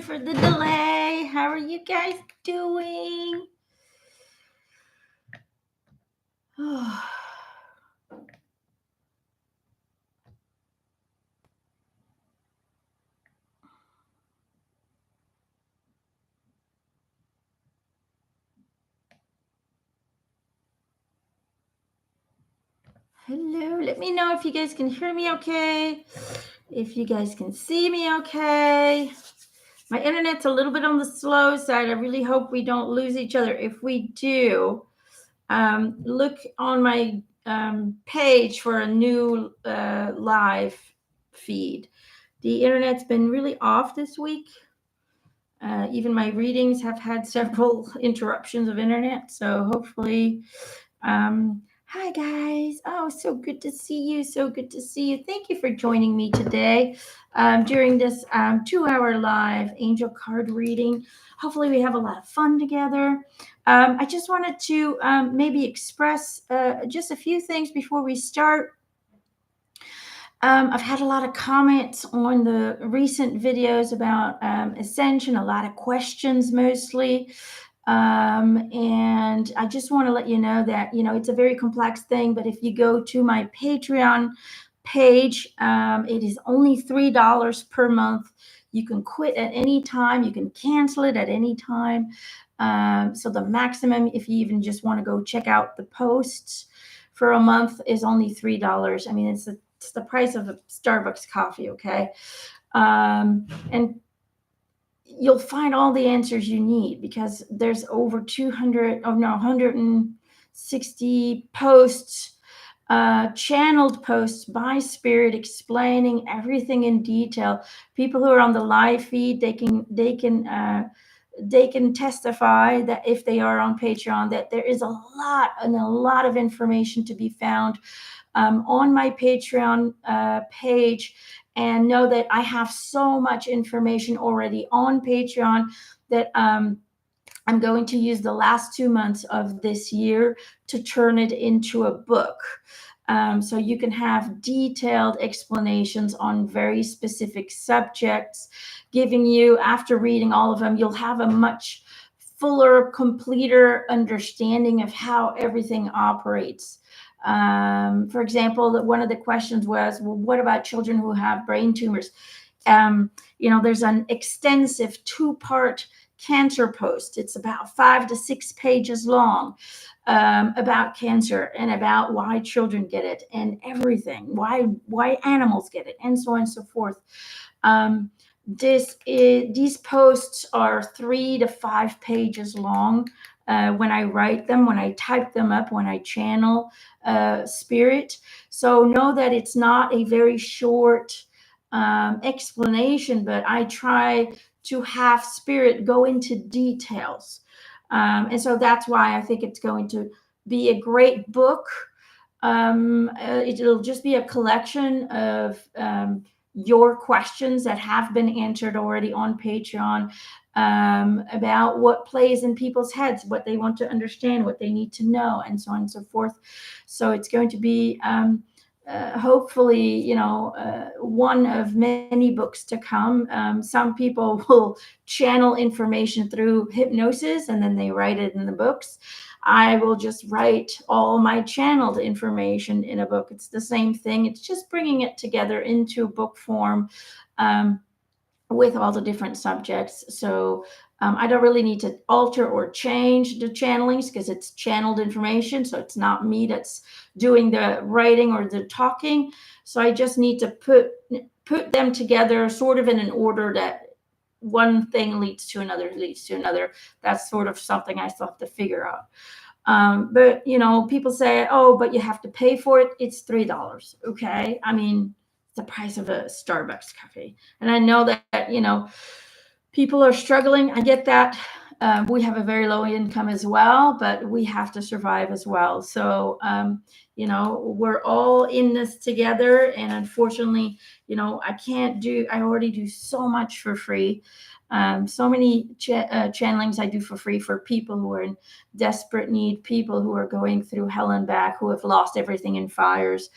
Sorry for the delay. How are you guys doing? Hello. Let me know if you guys can hear me okay. If you guys can see me okay. My internet's a little bit on the slow side. I really hope we don't lose each other. If we do, look on my page for a new live feed. The internet's been really off this week. Even my readings have had several interruptions of internet. So hopefully, hi guys. Oh, so good to see you. So good to see you. Thank you for joining me today during this 2-hour live angel card reading. Hopefully we have a lot of fun together. I just wanted to maybe express just a few things before we start. I've had a lot of comments on the recent videos about ascension, a lot of questions mostly. And I just want to let you know that, it's a very complex thing, but if you go to my Patreon page, it is only $3 per month. You can quit at any time. You can cancel it at any time. So the maximum, if you even just want to go check out the posts for a month, is only $3. I mean, it's the price of a Starbucks coffee, okay? And you'll find all the answers you need because there's over 160 posts, channeled posts by Spirit explaining everything in detail. People who are on the live feed, they can testify that if they are on Patreon, that there is a lot of information to be found on my Patreon page, and know that I have so much information already on Patreon that I'm going to use the last 2 months of this year to turn it into a book. So you can have detailed explanations on very specific subjects, giving you, after reading all of them, you'll have a much fuller, completer understanding of how everything operates. For example, one of the questions was, well, what about children who have brain tumors? There's an extensive 2-part cancer post. It's about 5 to 6 pages long, about cancer and about why children get it and everything, why animals get it, and so on and so forth. These posts are 3 to 5 pages long. When I write them, when I type them up, when I channel Spirit. So know that it's not a very short explanation, but I try to have Spirit go into details. And so that's why I think it's going to be a great book. It'll just be a collection of your questions that have been answered already on Patreon, about what plays in people's heads, what they want to understand, what they need to know, and so on and so forth. So it's going to be hopefully, one of many books to come. Some people will channel information through hypnosis and then they write it in the books. I will just write all my channeled information in a book. It's the same thing. It's just bringing it together into book form, with all the different subjects. So I don't really need to alter or change the channelings because it's channeled information. So it's not me that's doing the writing or the talking. So I just need to put them together sort of in an order that one thing leads to another, leads to another. That's sort of something I still have to figure out. But, people say, oh, but you have to pay for it. It's $3. Okay. I mean, the price of a Starbucks coffee. And I know that, people are struggling. I get that. We have a very low income as well, but we have to survive as well. So, we're all in this together. And unfortunately, I already do so much for free. So many channelings I do for free for people who are in desperate need, people who are going through hell and back, who have lost everything in fires.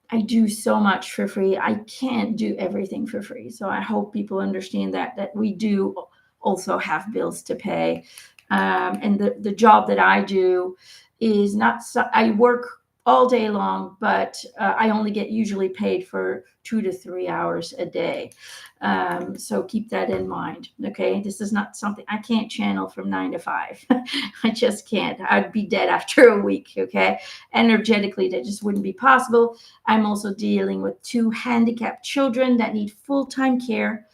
I do so much for free. I can't do everything for free. So I hope people understand that we do also have bills to pay. And the job that I do is not, I work all day long, but I only get usually paid for 2 to 3 hours a day. So keep that in mind. Okay. This is not something I can't channel from 9 to 5. I just can't. I'd be dead after a week. Okay. Energetically, that just wouldn't be possible. I'm also dealing with 2 handicapped children that need full-time care.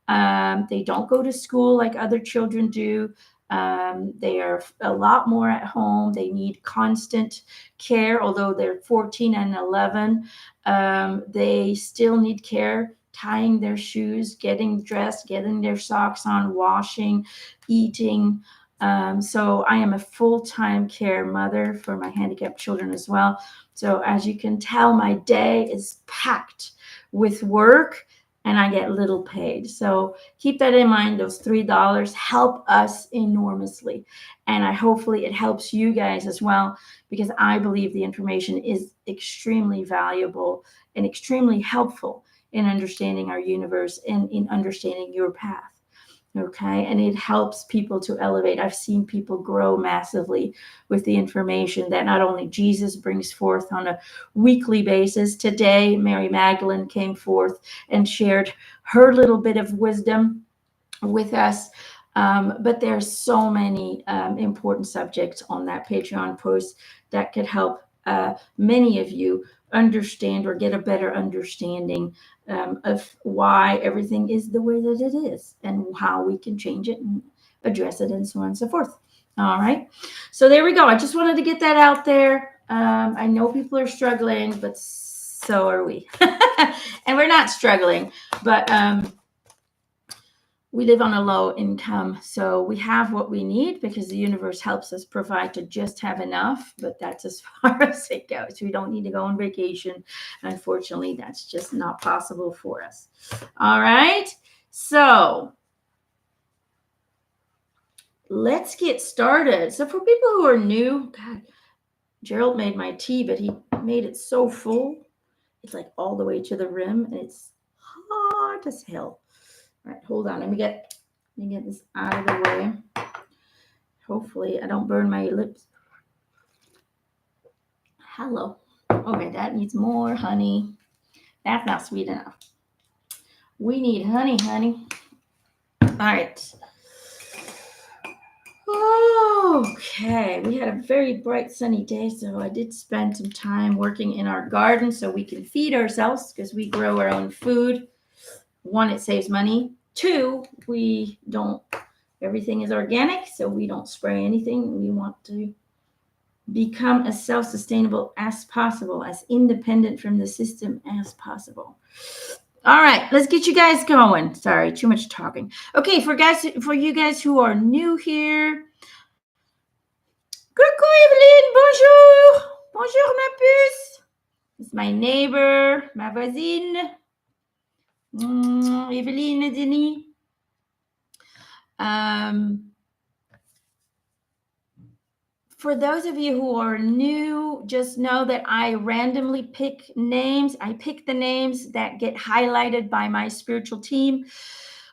They don't go to school like other children do. They are a lot more at home. They need constant care, although they're 14 and 11. They still need care, tying their shoes, getting dressed, getting their socks on, washing, eating. So I am a full-time care mother for my handicapped children as well. So as you can tell, my day is packed with work and I get little paid. So keep that in mind. Those $3 help us enormously. And hopefully it helps you guys as well, because I believe the information is extremely valuable and extremely helpful in understanding our universe and in understanding your path. Okay. And it helps people to elevate. I've seen people grow massively with the information that not only Jesus brings forth on a weekly basis. Today, Mary Magdalene came forth and shared her little bit of wisdom with us. But there's so many important subjects on that Patreon post that could help many of you understand or get a better understanding of why everything is the way that it is and how we can change it and address it and so on and so forth. All right. So there we go. I just wanted to get that out there. I know people are struggling, but so are we. And we're not struggling, but we live on a low income, so we have what we need because the universe helps us provide to just have enough, but that's as far as it goes. We don't need to go on vacation. Unfortunately, that's just not possible for us. All right, so let's get started. So for people who are new, God, Gerald made my tea, but he made it so full. It's like all the way to the rim, and it's hot as hell. All right, hold on. Let me get this out of the way. Hopefully I don't burn my lips. Hello. Okay, that needs more honey. That's not sweet enough. We need honey, honey. All right. Okay, we had a very bright sunny day, so I did spend some time working in our garden so we can feed ourselves because we grow our own food. 1, it saves money. 2, we don't, everything is organic, so we don't spray anything. We want to become as self-sustainable as possible, as independent from the system as possible. All right, let's get you guys going. Sorry, too much talking. Okay, for you guys who are new here. Coucou Evelyn, bonjour. Bonjour ma puce. It's my neighbor, ma voisine. Evelyn et Denise. For those of you who are new, just know that I randomly pick names. I pick the names that get highlighted by my spiritual team.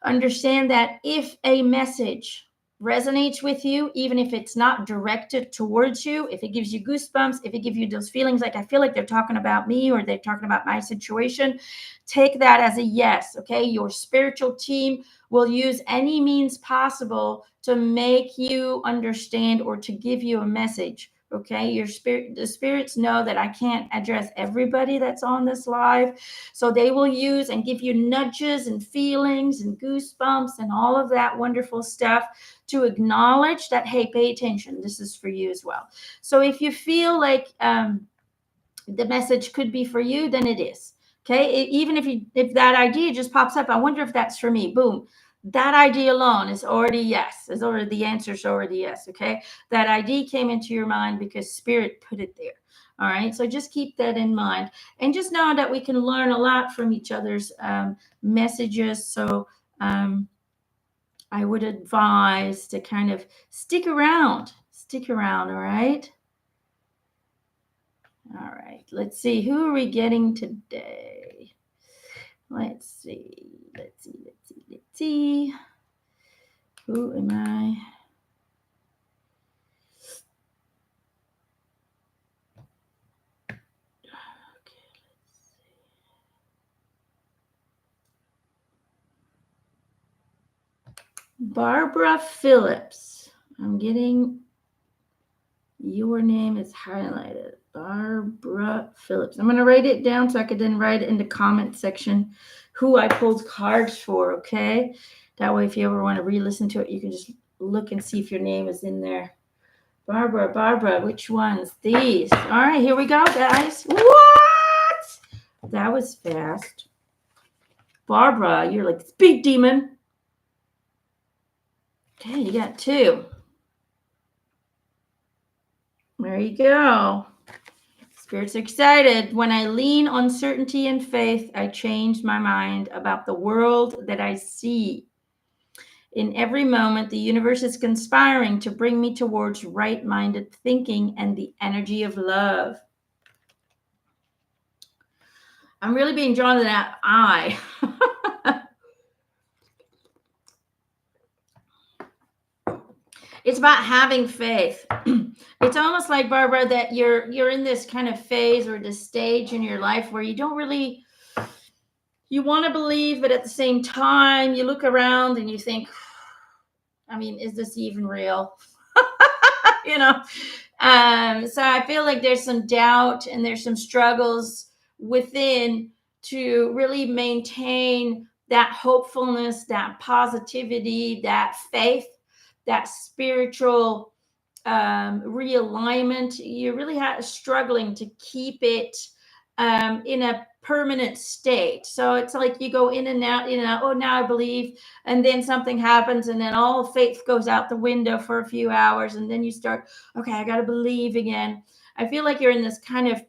Understand that if a message resonates with you, even if it's not directed towards you, if it gives you goosebumps, if it gives you those feelings like I feel like they're talking about me or they're talking about my situation, take that as a yes. Okay. Your spiritual team will use any means possible to make you understand or to give you a message. Okay, the spirits know that I can't address everybody that's on this live, so they will use and give you nudges and feelings and goosebumps and all of that wonderful stuff to acknowledge that, hey, pay attention, this is for you as well. So if you feel like the message could be for you, then it is. Okay, even if that idea just pops up, I wonder if that's for me. Boom. That idea alone is already yes. Is already the answer is already yes. Okay. That idea came into your mind because spirit put it there. All right. So just keep that in mind. And just know that we can learn a lot from each other's messages. So I would advise to kind of stick around. Stick around. All right. All right. Let's see. Who are we getting today? Let's see. Let's see. Who am I? Barbara Phillips. I'm getting your name is highlighted. Barbara Phillips. I'm going to write it down so I could then write it in the comment section who I pulled cards for, okay? That way, if you ever want to re-listen to it, you can just look and see if your name is in there. Barbara, which ones? These. All right, here we go, guys. What? That was fast. Barbara, you're like, speak, demon. Okay, you got 2. There you go. Spirit's excited. When I lean on certainty and faith, I change my mind about the world that I see. In every moment, the universe is conspiring to bring me towards right-minded thinking and the energy of love. I'm really being drawn to that eye. It's about having faith. It's almost like, Barbara, that you're in this kind of phase or this stage in your life where you don't really, you want to believe, but at the same time, you look around and you think, I mean, is this even real? you know? So I feel like there's some doubt and there's some struggles within to really maintain that hopefulness, that positivity, that faith, that spiritual realignment. You're really struggling to keep it in a permanent state. So it's like you go in and out, oh, now I believe, and then something happens, and then all faith goes out the window for a few hours, and then you start, okay, I got to believe again. I feel like you're in this kind of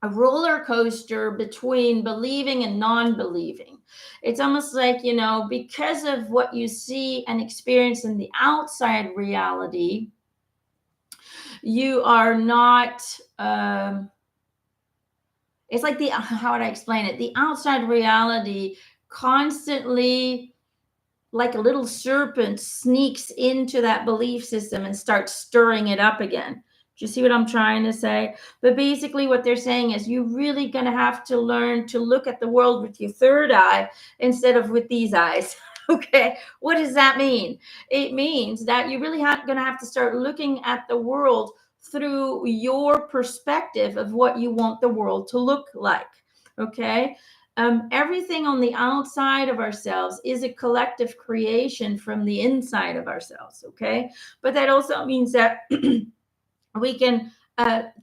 a roller coaster between believing and non-believing. It's almost like, because of what you see and experience in the outside reality, you are not it's like how would I explain it? The outside reality constantly, like a little serpent, sneaks into that belief system and starts stirring it up again. Do you see what I'm trying to say? But basically what they're saying is you're really going to have to learn to look at the world with your third eye instead of with these eyes. Okay, what does that mean? It means that you really going to have to start looking at the world through your perspective of what you want the world to look like. Okay, everything on the outside of ourselves is a collective creation from the inside of ourselves. Okay, but that also means that we can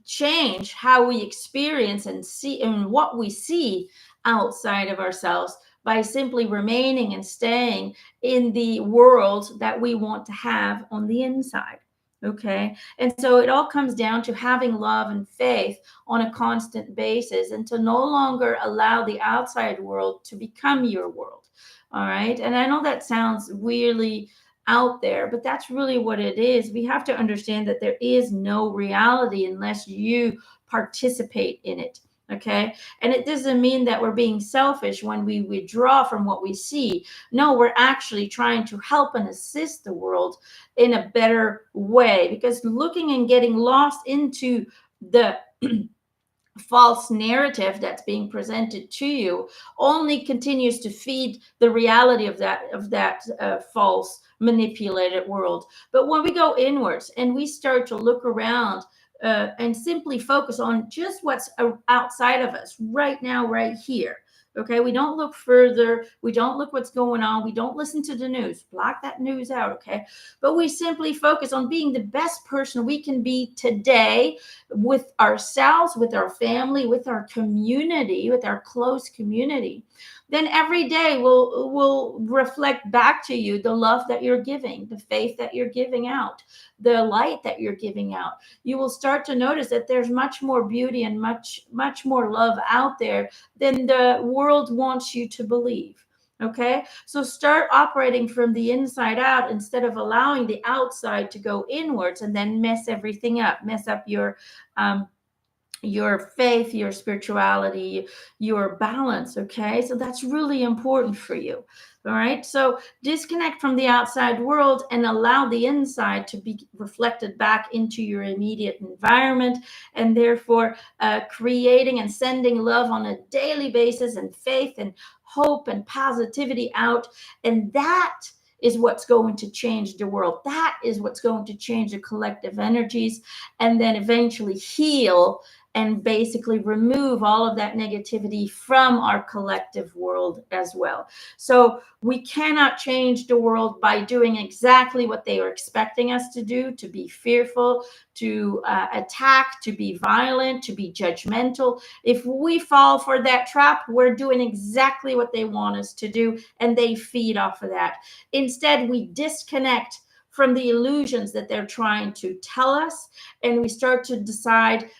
change how we experience and see and what we see outside of ourselves by simply remaining and staying in the world that we want to have on the inside. Okay. And so it all comes down to having love and faith on a constant basis and to no longer allow the outside world to become your world. All right. And I know that sounds weirdly out there, but that's really what it is. We have to understand that there is no reality unless you participate in it. Okay. And it doesn't mean that we're being selfish when we withdraw from what we see. No, we're actually trying to help and assist the world in a better way, because looking and getting lost into the false narrative that's being presented to you only continues to feed the reality of that false manipulated world. But when we go inwards and we start to look around and simply focus on just what's outside of us right now, right here. Okay, we don't look further. We don't look what's going on. We don't listen to the news. Block that news out, okay? But we simply focus on being the best person we can be today with ourselves, with our family, with our community, with our close community. Then every day will reflect back to you the love that you're giving, the faith that you're giving out, the light that you're giving out. You will start to notice that there's much more beauty and much more love out there than the world wants you to believe. Okay, so start operating from the inside out instead of allowing the outside to go inwards and then mess everything up, mess up your your faith, your spirituality, your balance. Okay. So that's really important for you. All right. So disconnect from the outside world and allow the inside to be reflected back into your immediate environment, and therefore creating and sending love on a daily basis, and faith and hope and positivity out. And that is what's going to change the world. That is what's going to change the collective energies, and then eventually heal and basically remove all of that negativity from our collective world as well. So we cannot change the world by doing exactly what they are expecting us to do, to be fearful, to attack, to be violent, to be judgmental. If we fall for that trap, we're doing exactly what they want us to do, and they feed off of that. Instead, we disconnect from the illusions that they're trying to tell us, and we start to decide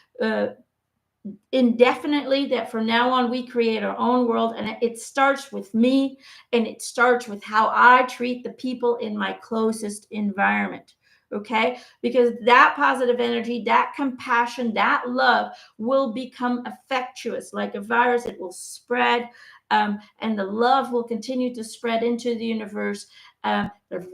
indefinitely that from now on we create our own world, and it starts with me, and it starts with how I treat the people in my closest environment. Okay, because that positive energy, that compassion, that love will become infectious like a virus. It will spread, and the love will continue to spread into the universe,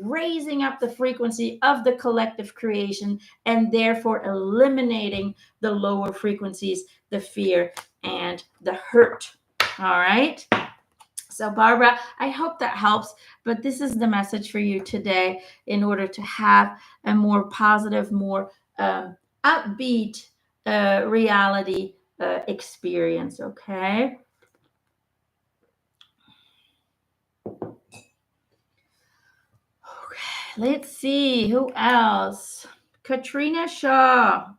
raising up the frequency of the collective creation, and therefore eliminating the lower frequencies, the fear and the hurt. All right. So, Barbara, I hope that helps. But this is the message for you today in order to have a more positive, more upbeat reality experience. Okay. Let's see who else. Katrina Shaw.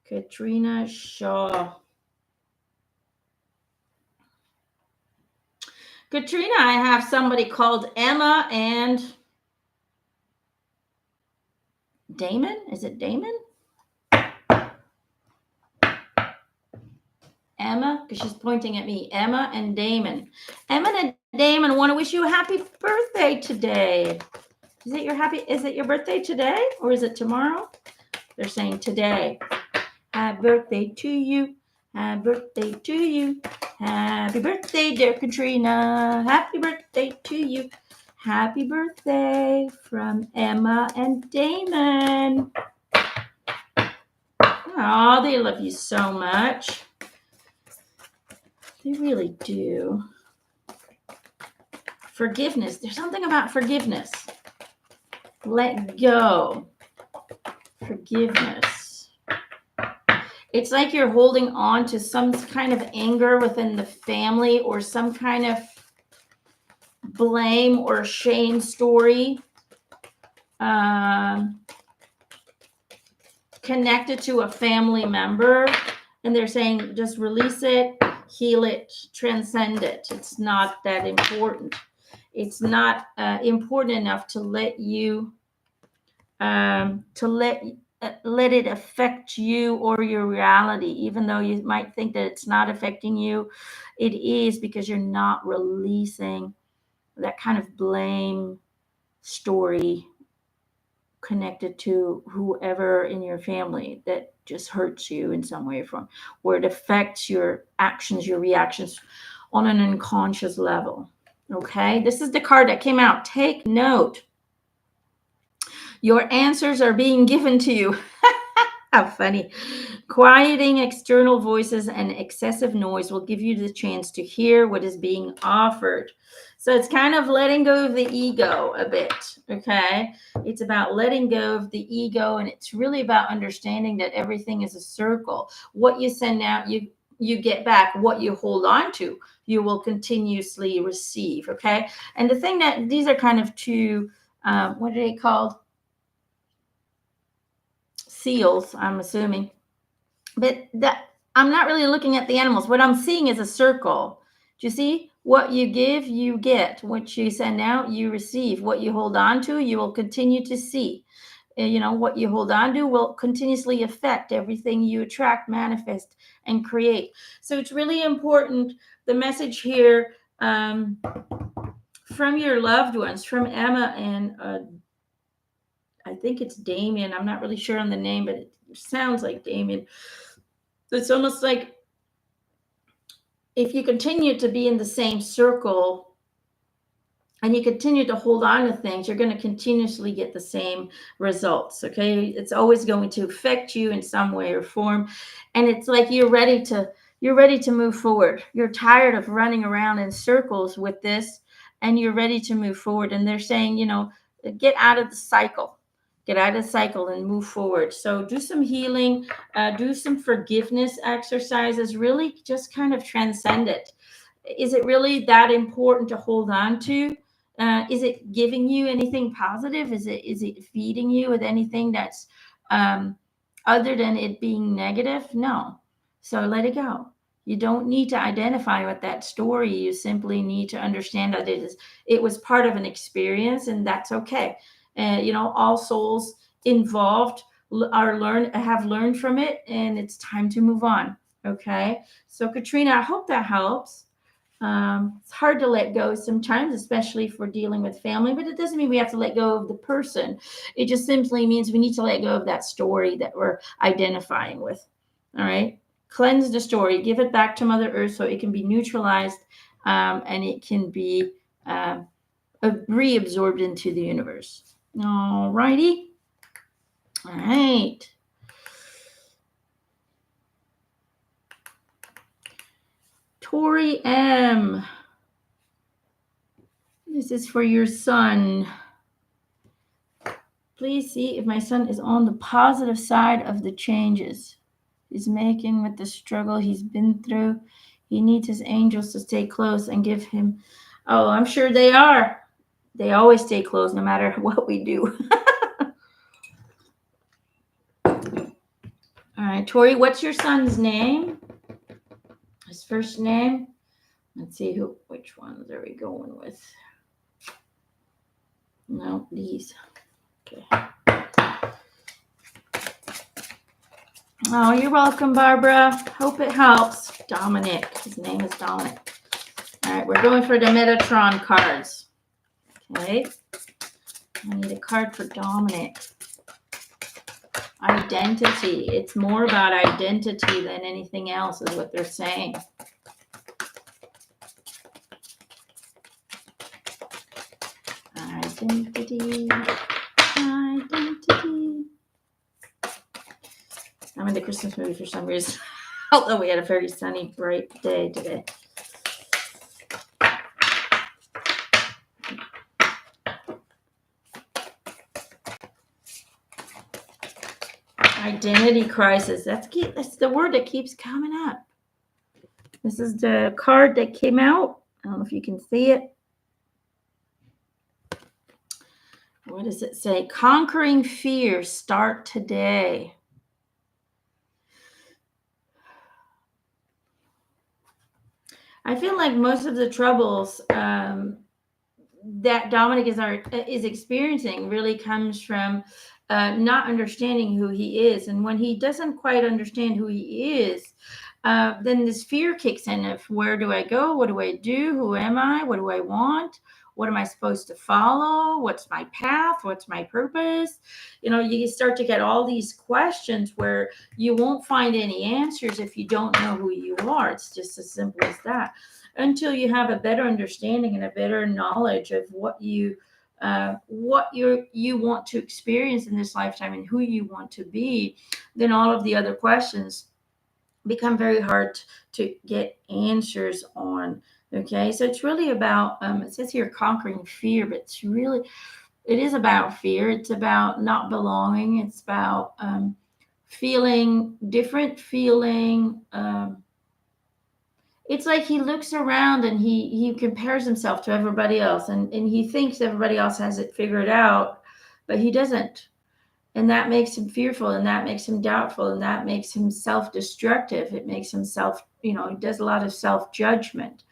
Katrina Shaw. Katrina, I have somebody called Emma and Damon. Is it Damon? Emma, because she's pointing at me. Emma and Damon. Emma and Damon want to wish you a happy birthday today. Is it your birthday today, or is it tomorrow? They're saying today. Happy birthday to you. Happy birthday to you. Happy birthday, dear Katrina. Happy birthday to you. Happy birthday from Emma and Damon. Oh, they love you so much. They really do. Forgiveness. There's something about forgiveness. Let go. Forgiveness. It's like you're holding on to some kind of anger within the family, or some kind of blame or shame story connected to a family member. And they're saying, just release it, heal it, transcend it. It's not that important. It's not important enough to let you let it affect you or your reality, even though you might think that it's not affecting you. It is, because you're not releasing that kind of blame story connected to whoever in your family that just hurts you in some way, from where it affects your actions, your reactions on an unconscious level. Okay, this is the card that came out. Take note. Your answers are being given to you. How funny. Quieting external voices and excessive noise will give you the chance to hear what is being offered. So it's kind of letting go of the ego a bit, okay? It's about letting go of the ego, and it's really about understanding that everything is a circle. What you send out, you get back. What you hold on to, you will continuously receive, okay? And the thing that these are kind of two, what are they called? Seals, I'm assuming. But that, I'm not really looking at the animals. What I'm seeing is a circle. Do you see? What you give, you get. What you send out, you receive. What you hold on to, you will continue to see. What you hold on to will continuously affect everything you attract, manifest, and create. So it's really important. The message here from your loved ones, from Emma and I think it's Damien. I'm not really sure on the name, but it sounds like Damien. It's almost like if you continue to be in the same circle and you continue to hold on to things, you're going to continuously get the same results. Okay. It's always going to affect you in some way or form. And it's like you're ready to move forward. You're tired of running around in circles with this, and you're ready to move forward. And they're saying, get out of the cycle. Get out of the cycle and move forward. So do some healing, do some forgiveness exercises, really just kind of transcend it. Is it really that important to hold on to? Is it giving you anything positive? Is it feeding you with anything that's um, other than it being negative? No. So let it go. You don't need to identify with that story. You simply need to understand that it was part of an experience, and that's okay. All souls involved have learned from it, and it's time to move on. Okay. So Katrina, I hope that helps. It's hard to let go sometimes, especially if we're dealing with family, but it doesn't mean we have to let go of the person. It just simply means we need to let go of that story that we're identifying with. All right. Cleanse the story, give it back to Mother Earth so it can be neutralized, and it can be reabsorbed into the universe. All righty. All right. Tori M. This is for your son. Please see if my son is on the positive side of the changes he's making with the struggle he's been through. He needs his angels to stay close and give him. Oh, I'm sure they are. They always stay close no matter what we do. All right, Tori, what's your son's name? His first name? Let's see which ones are we going with? No, these. Okay. Oh, you're welcome, Barbara. Hope it helps. Dominic. His name is Dominic. All right, we're going for the Metatron cards. Okay. I need a card for Dominic. Identity. It's more about identity than anything else, is what they're saying. Identity. I'm in the Christmas movie for some reason. Although we had a very sunny, bright day today. Identity crisis. That's the word that keeps coming up. This is the card that came out. I don't know if you can see it. What does it say? Conquering fear. Start today. I feel like most of the troubles that Dominic is experiencing really comes from not understanding who he is. And when he doesn't quite understand who he is, then this fear kicks in of where do I go? What do I do? Who am I? What do I want? What am I supposed to follow? What's my path? What's my purpose? You start to get all these questions where you won't find any answers if you don't know who you are. It's just as simple as that. Until you have a better understanding and a better knowledge of what you want to experience in this lifetime and who you want to be, then all of the other questions become very hard to get answers on. Okay, so it's really about it says here conquering fear, but it is about fear. It's about not belonging. It's about feeling different, it's like he looks around and he compares himself to everybody else, and he thinks everybody else has it figured out, but he doesn't. And that makes him fearful, and that makes him doubtful, and that makes him self-destructive. It makes him he does a lot of self-judgment.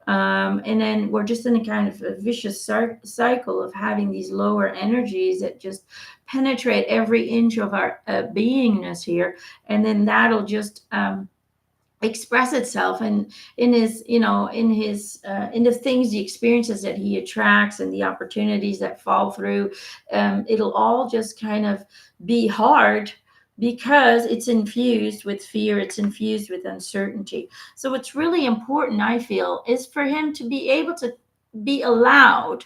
And then we're just in a kind of a vicious cycle of having these lower energies that just penetrate every inch of our beingness here. And then that'll just express itself, and in his, in the things, the experiences that he attracts and the opportunities that fall through. It'll all just kind of be hard because it's infused with fear, it's infused with uncertainty. So what's really important, I feel, is for him to be able to be allowed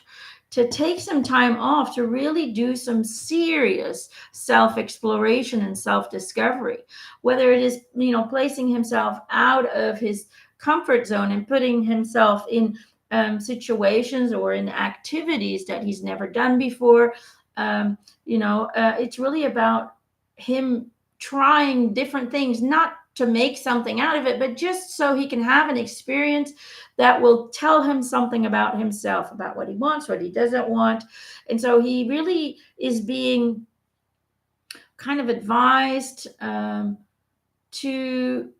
to take some time off to really do some serious self exploration and self discovery, whether it is, placing himself out of his comfort zone and putting himself in situations or in activities that he's never done before. It's really about him trying different things, not to make something out of it, but just so he can have an experience that will tell him something about himself, about what he wants, what he doesn't want. And so he really is being kind of advised to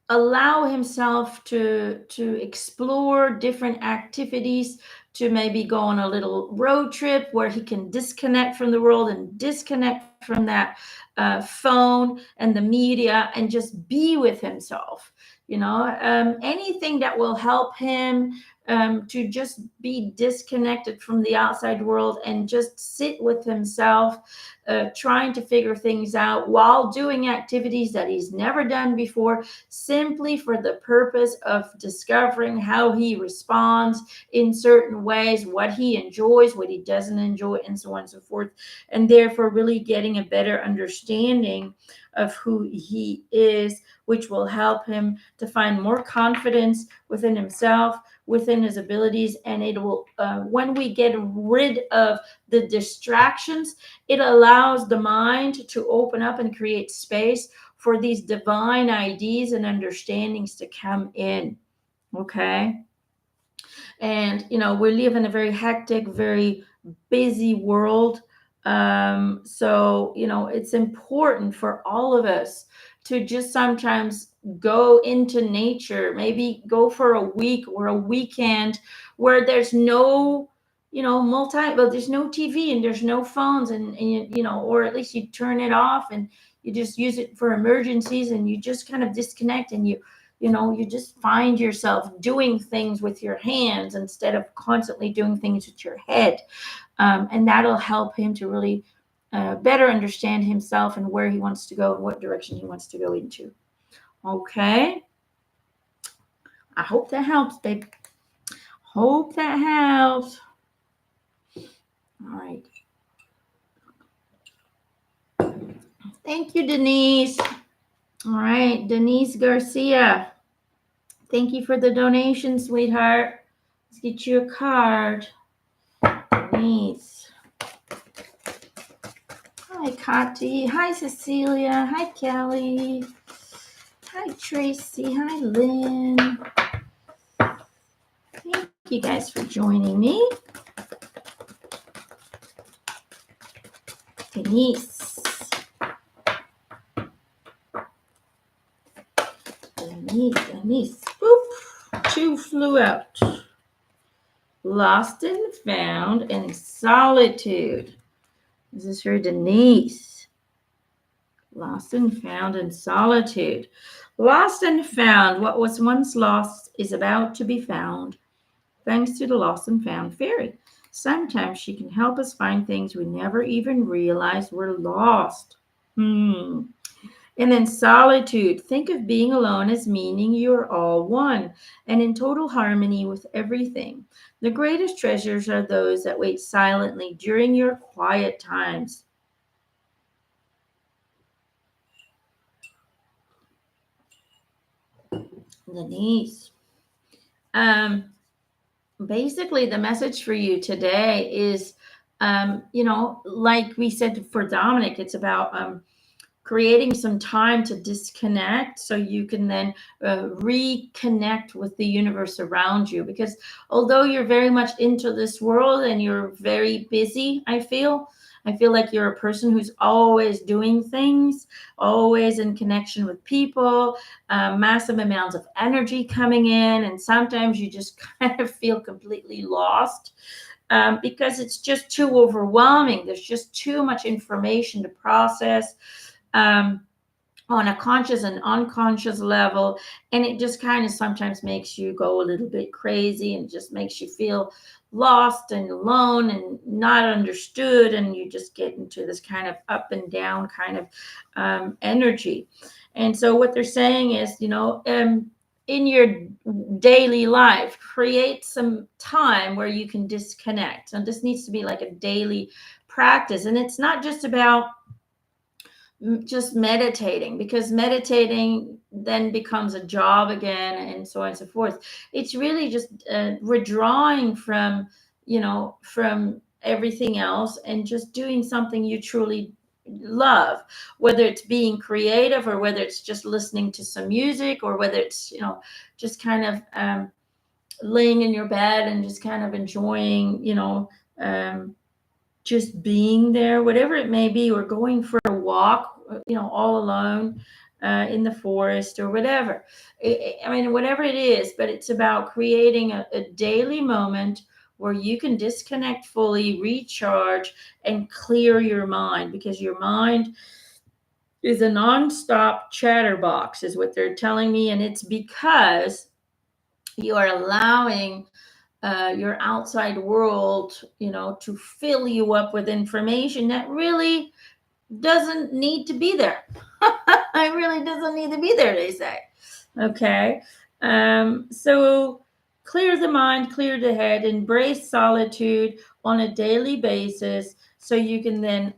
allow himself to explore different activities, to maybe go on a little road trip where he can disconnect from the world and disconnect from that phone and the media, and just be with himself. Anything that will help him to just be disconnected from the outside world and just sit with himself, trying to figure things out while doing activities that he's never done before, simply for the purpose of discovering how he responds in certain ways, what he enjoys, what he doesn't enjoy, and so on and so forth. And therefore, really getting a better understanding of who he is, which will help him to find more confidence within himself, within his abilities. And it will, when we get rid of the distractions, it allows the mind to open up and create space for these divine ideas and understandings to come in. Okay. And, we live in a very hectic, very busy world. So, it's important for all of us to just sometimes go into nature, maybe go for a week or a weekend where there's no, there's no TV and there's no phones, and or at least you turn it off and you just use it for emergencies, and you just kind of disconnect, and you just find yourself doing things with your hands instead of constantly doing things with your head. And that'll help him to really better understand himself and where he wants to go and what direction he wants to go into. Okay. I hope that helps, babe. Hope that helps. All right. Thank you, Denise. All right, Denise Garcia. Thank you for the donation, sweetheart. Let's get you a card. Denise. Hi, Kati. Hi, Cecilia. Hi, Kelly. Hi, Tracy. Hi, Lynn. Thank you guys for joining me. Denise. Denise. Boop. 2 flew out. Lost and found in solitude. This is for Denise. Lost and found in solitude. Lost and found. What was once lost is about to be found, thanks to the lost and found fairy. Sometimes she can help us find things we never even realized were lost. And then solitude. Think of being alone as meaning you're all one and in total harmony with everything. The greatest treasures are those that wait silently during your quiet times. Denise. Basically, the message for you today is, like we said for Dominic, it's about creating some time to disconnect so you can then reconnect with the universe around you. Because although you're very much into this world and you're very busy, I feel like you're a person who's always doing things, always in connection with people, massive amounts of energy coming in. And sometimes you just kind of feel completely lost because it's just too overwhelming. There's just too much information to process. on a conscious and unconscious level, and it just kind of sometimes makes you go a little bit crazy and just makes you feel lost and alone and not understood, and you just get into this kind of up and down kind of energy. And so what they're saying is, in your daily life, create some time where you can disconnect, and this needs to be like a daily practice. And it's not just about just meditating, because meditating then becomes a job again, and so on and so forth. It's really just withdrawing from from everything else and just doing something you truly love, whether it's being creative, or whether it's just listening to some music, or whether it's just kind of laying in your bed and just kind of enjoying um, just being there, whatever it may be, or going for a walk, all alone in the forest or whatever. I mean, whatever it is, but it's about creating a daily moment where you can disconnect fully, recharge, and clear your mind, because your mind is a nonstop chatterbox, is what they're telling me. And it's because you are allowing your outside world, to fill you up with information that really doesn't need to be there. It really doesn't need to be there, they say. Okay. So clear the mind, clear the head, embrace solitude on a daily basis, so you can then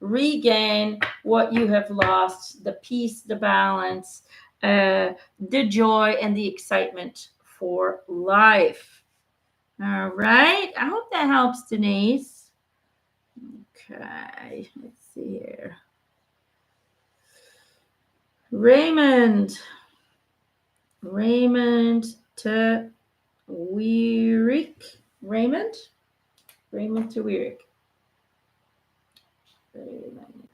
regain what you have lost: the peace, the balance, the joy, and the excitement for life. All right. I hope that helps, Denise. Okay. Let's see here. Raymond. Raymond to Weirick. Raymond? Raymond to Weirick. Raymond.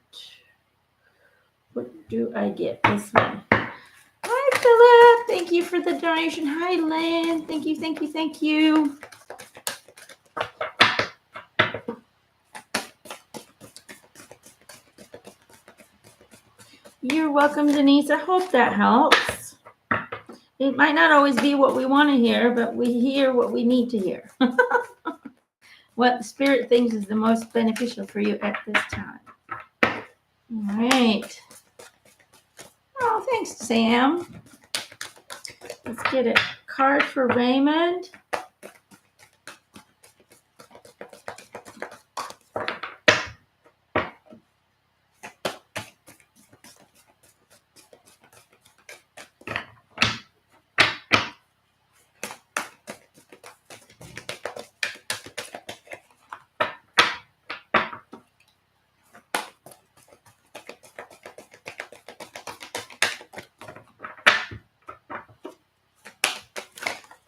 What do I get? This one. Hi, Phillip. Thank you for the donation. Hi, Lynn. Thank you, thank you, thank you. You're welcome, Denise. I hope that helps. It might not always be what we want to hear, but we hear what we need to hear. What the Spirit thinks is the most beneficial for you at this time. All right. Oh, thanks, Sam. Let's get a card for Raymond.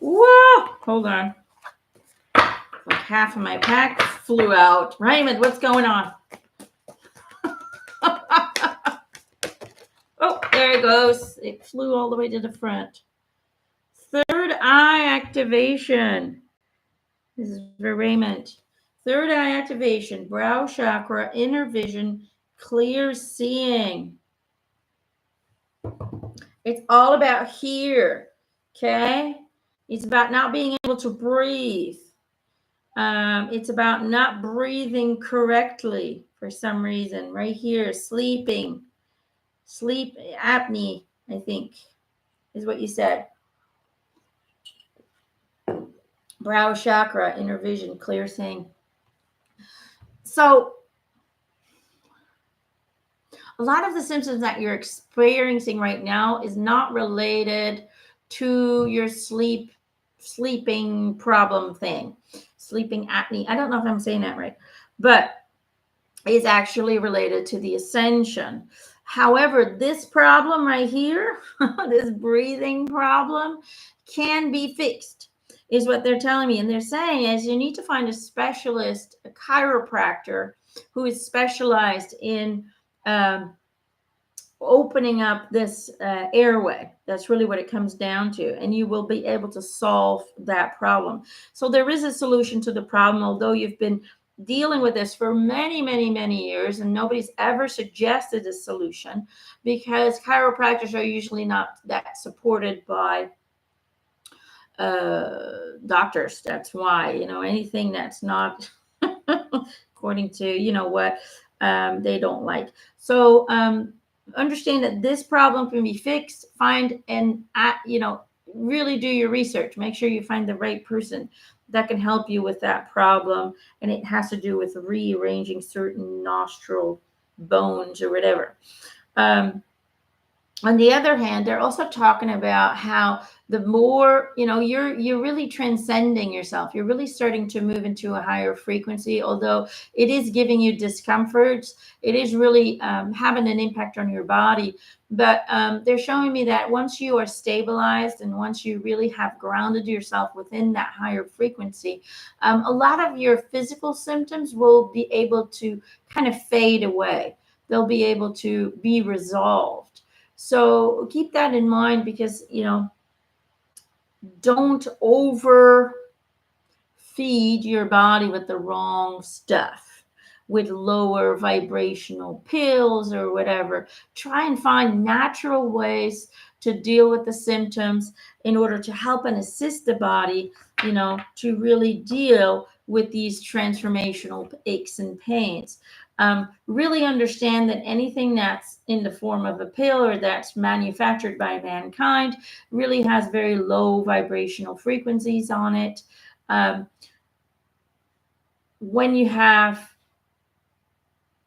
Whoa! Hold on. Like half of my pack flew out. Raymond, what's going on? Oh, there it goes. It flew all the way to the front. Third eye activation. This is for Raymond. Third eye activation, brow chakra, inner vision, clear seeing. It's all about here, okay? It's about not being able to breathe. It's about not breathing correctly for some reason. Right here, sleeping. Sleep apnea, I think, is what you said. Brow chakra, inner vision, clear seeing. So a lot of the symptoms that you're experiencing right now is not related to your sleeping problem thing, sleeping apnea. I don't know if I'm saying that right, but is actually related to the ascension. However, this problem right here, this breathing problem, can be fixed, is what they're telling me. And they're saying is you need to find a specialist, a chiropractor, who is specialized in opening up this airway. That's really what it comes down to. And you will be able to solve that problem. So there is a solution to the problem, although you've been dealing with this for many, many, many years, and nobody's ever suggested a solution because chiropractors are usually not that supported by doctors. That's why, anything that's not according to, what they don't like. So understand that this problem can be fixed. Find and, really do your research. Make sure you find the right person that can help you with that problem. And it has to do with rearranging certain nostril bones or whatever. On the other hand, they're also talking about how the more, you're really transcending yourself. You're really starting to move into a higher frequency. Although it is giving you discomforts, it is really having an impact on your body. But they're showing me that once you are stabilized and once you really have grounded yourself within that higher frequency, a lot of your physical symptoms will be able to kind of fade away. They'll be able to be resolved. So keep that in mind because, don't overfeed your body with the wrong stuff, with lower vibrational pills or whatever. Try and find natural ways to deal with the symptoms in order to help and assist the body, to really deal with these transformational aches and pains. Really understand that anything that's in the form of a pill or that's manufactured by mankind really has very low vibrational frequencies on it. When you have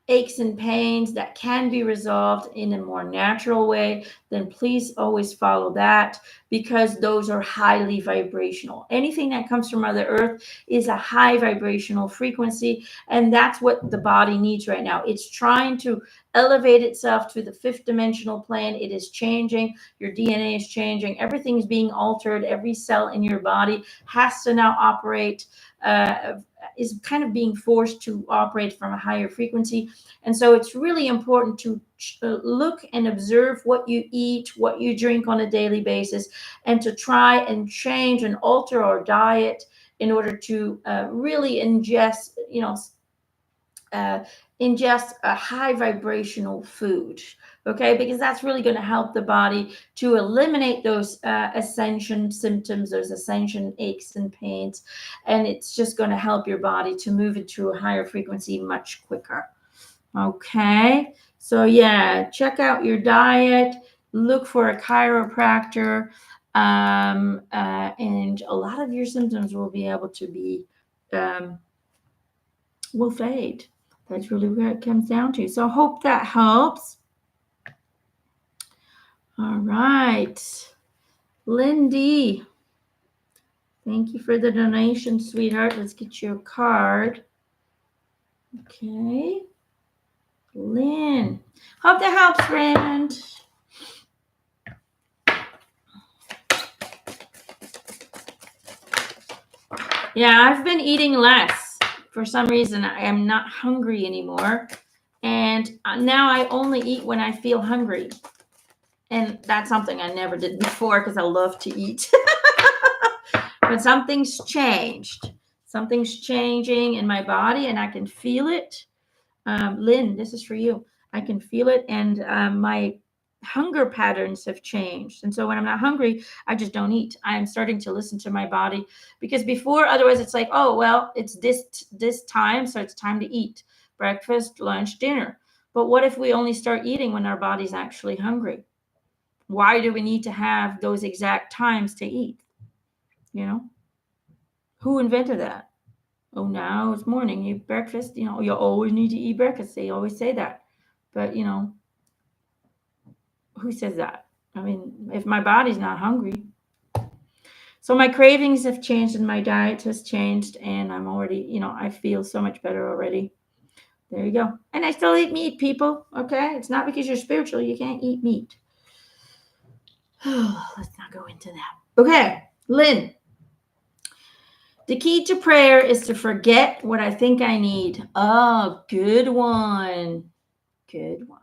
aches and pains that can be resolved in a more natural way, then please always follow that because those are highly vibrational. Anything that comes from Mother Earth is a high vibrational frequency, and that's what the body needs right now. It's trying to elevate itself to the fifth dimensional plane. It is changing. Your DNA is changing. Everything is being altered. Every cell in your body has to now operate, is kind of being forced to operate from a higher frequency. And so it's really important to look and observe what you eat, what you drink on a daily basis, and to try and change and alter our diet in order to really ingest a high vibrational food. Okay, because that's really going to help the body to eliminate those ascension symptoms, those ascension aches and pains, and it's just going to help your body to move into a higher frequency much quicker. Okay, so yeah, check out your diet, look for a chiropractor, and a lot of your symptoms will be able to be will fade. That's really where it comes down to. So I hope that helps. All right. Lindy, thank you for the donation, sweetheart. Let's get you a card. Okay. Lynn, hope that helps, Raymond. Yeah, I've been eating less. For some reason, I am not hungry anymore. And now I only eat when I feel hungry. And that's something I never did before because I love to eat. But something's changed. Something's changing in my body and I can feel it. Lynn, this is for you. I can feel it and my hunger patterns have changed. And so when I'm not hungry, I just don't eat. I'm starting to listen to my body because before, otherwise it's like, oh, well, it's this time, so it's time to eat. Breakfast, lunch, dinner. But what if we only start eating when our body's actually hungry? Why do we need to have those exact times to eat? Who invented that? Oh, now it's morning, you breakfast, you always need to eat breakfast. They always say that. But, who says that? I mean, if my body's not hungry. So my cravings have changed and my diet has changed and I'm already, I feel so much better already. There you go. And I still eat meat, people. Okay. It's not because you're spiritual. You can't eat meat. Let's not go into that. Okay. Lynn. The key to prayer is to forget what I think I need. Oh, good one. Good one.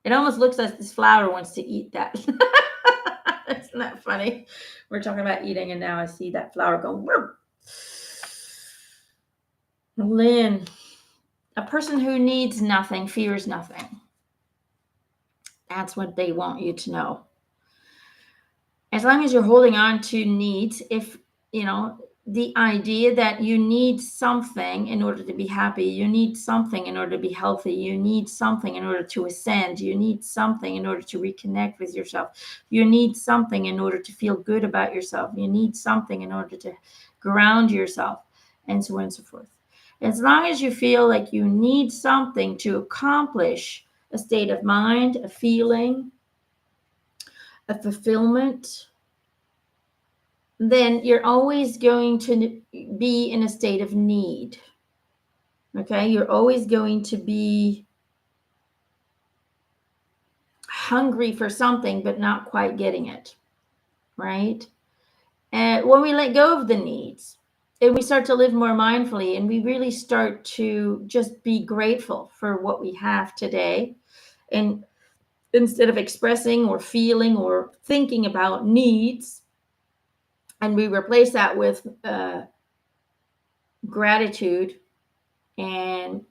It almost looks like this flower wants to eat that. Isn't that funny? We're talking about eating, and now I see that flower going. Lynn, a person who needs nothing fears nothing. That's what they want you to know. As long as you're holding on to needs, if the idea that you need something in order to be happy, you need something in order to be healthy, you need something in order to ascend, you need something in order to reconnect with yourself, you need something in order to feel good about yourself, you need something in order to ground yourself, and so on and so forth. As long as you feel like you need something to accomplish a state of mind, a feeling, a fulfillment, then you're always going to be in a state of need. Okay, you're always going to be hungry for something, but not quite getting it, right? And when we let go of the needs and we start to live more mindfully and we really start to just be grateful for what we have today, and instead of expressing or feeling or thinking about needs, and we replace that with gratitude and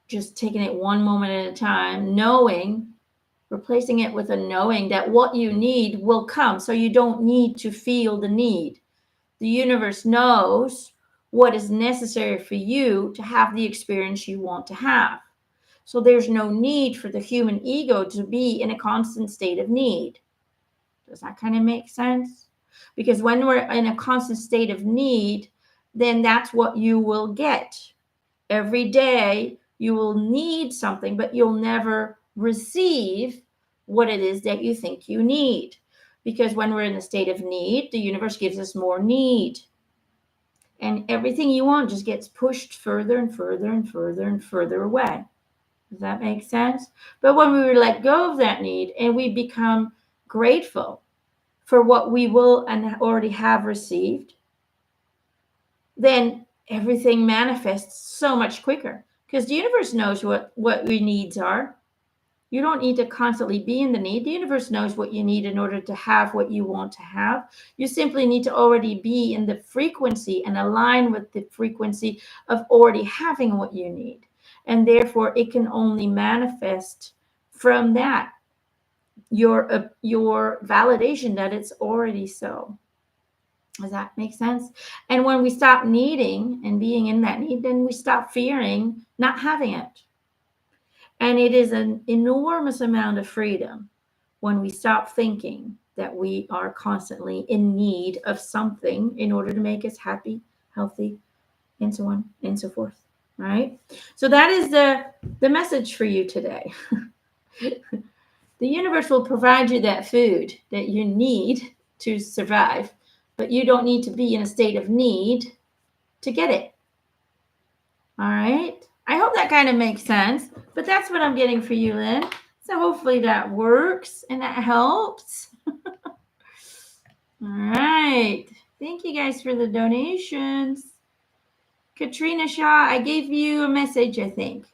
just taking it one moment at a time, replacing it with a knowing that what you need will come. So you don't need to feel the need. The universe knows what is necessary for you to have the experience you want to have. So there's no need for the human ego to be in a constant state of need. Does that kind of make sense? Because when we're in a constant state of need, then that's what you will get. Every day you will need something, but you'll never receive what it is that you think you need. Because when we're in a state of need, the universe gives us more need. And everything you want just gets pushed further and further and further and further away. Does that make sense? But when we let go of that need and we become grateful for what we will and already have received, then everything manifests so much quicker because the universe knows what your needs are. You don't need to constantly be in the need. The universe knows what you need in order to have what you want to have. You simply need to already be in the frequency and align with the frequency of already having what you need. And therefore, it can only manifest from that, your validation that it's already so. Does that make sense? And when we stop needing and being in that need, then we stop fearing not having it. And it is an enormous amount of freedom when we stop thinking that we are constantly in need of something in order to make us happy, healthy, and so on and so forth. All right. So that is the message for you today. The universe will provide you that food that you need to survive, but you don't need to be in a state of need to get it. All right. I hope that kind of makes sense, but that's what I'm getting for you, Lynn. So hopefully that works and that helps. All right. Thank you guys for the donations. Katrina Shaw, I gave you a message, I think.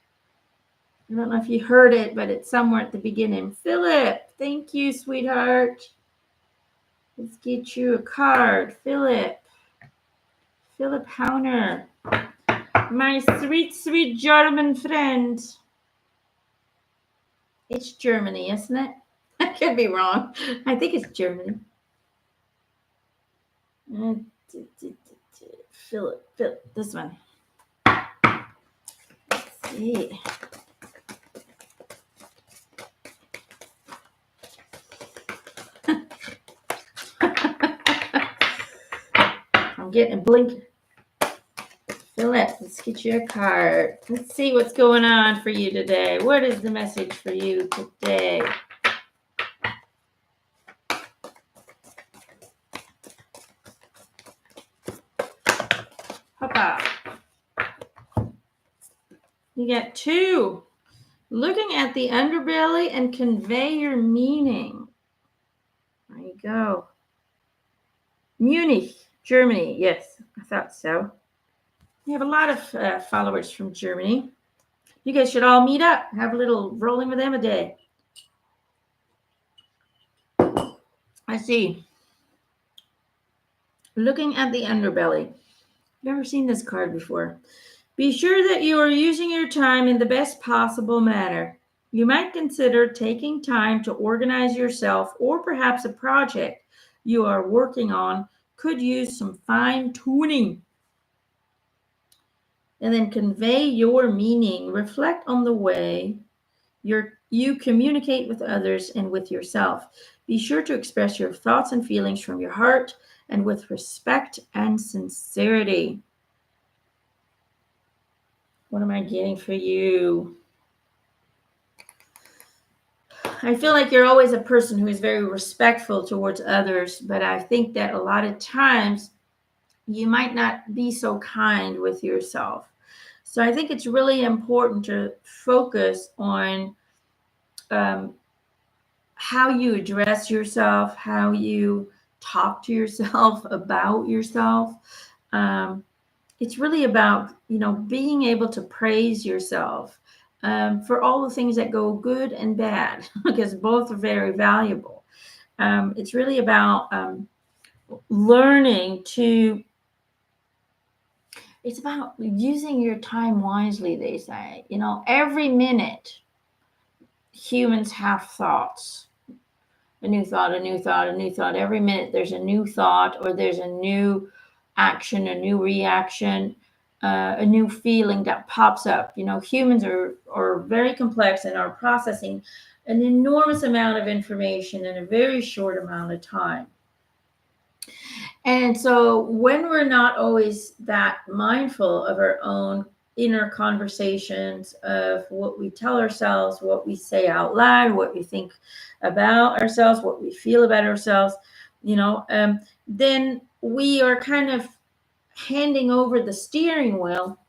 I don't know if you heard it, but it's somewhere at the beginning. Phillip, thank you, sweetheart. Let's get you a card. Phillip Hauner. My sweet, sweet German friend. It's Germany, isn't it? I could be wrong. I think it's Germany. Phillip, this one. Let's see. I'm getting a blink. Phillip, let's get you a card. Let's see what's going on for you today. What is the message for you today? Papa. You got 2. Looking at the underbelly and convey your meaning. There you go. Munich, Germany. Yes, I thought so. We have a lot of followers from Germany. You guys should all meet up. Have a little rolling with them a day. I see. Looking at the underbelly. Never seen this card before. Be sure that you are using your time in the best possible manner. You might consider taking time to organize yourself, or perhaps a project you are working on could use some fine tuning. And then convey your meaning. Reflect on the way you communicate with others and with yourself. Be sure to express your thoughts and feelings from your heart and with respect and sincerity. What am I getting for you? I feel like you're always a person who is very respectful towards others, but I think that a lot of times you might not be so kind with yourself. So I think it's really important to focus on how you address yourself, how you talk to yourself about yourself. It's really about, being able to praise yourself for all the things that go good and bad, because both are very valuable. It's really about learning to, it's about using your time wisely, they say. Every minute humans have thoughts. A new thought, a new thought, a new thought. Every minute there's a new thought, or there's a new action, a new reaction, a new feeling that pops up. Humans are very complex and are processing an enormous amount of information in a very short amount of time. And so when we're not always that mindful of our own inner conversations, of what we tell ourselves, what we say out loud, what we think about ourselves, what we feel about ourselves, then we are kind of handing over the steering wheel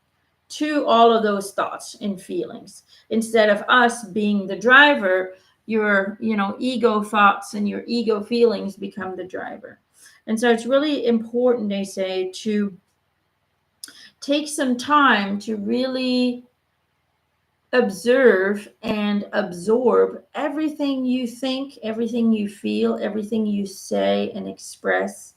to all of those thoughts and feelings. Instead of us being the driver, your ego thoughts and your ego feelings become the driver. And so it's really important, they say, to take some time to really observe and absorb everything you think, everything you feel, everything you say and express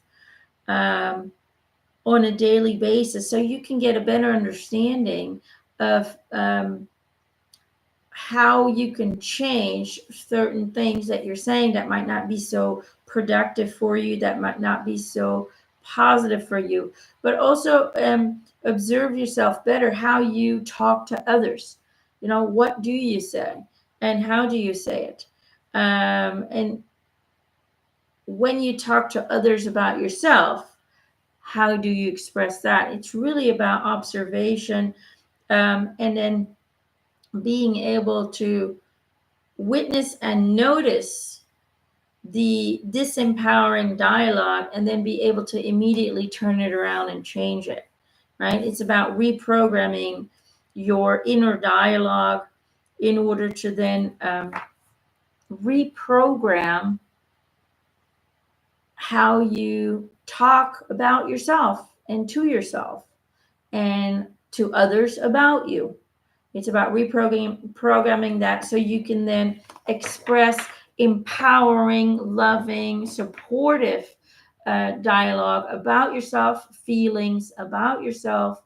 on a daily basis, so you can get a better understanding of how you can change certain things that you're saying that might not be so productive for you, that might not be so positive for you. But also observe yourself better, how you talk to others. What do you say and how do you say it? And when you talk to others about yourself, how do you express that? It's really about observation, and then being able to witness and notice the disempowering dialogue, and then be able to immediately turn it around and change it, right? It's about reprogramming your inner dialogue in order to then reprogram how you talk about yourself and to yourself and to others about you. It's about reprogramming that so you can then express empowering, loving, supportive dialogue about yourself, feelings about yourself,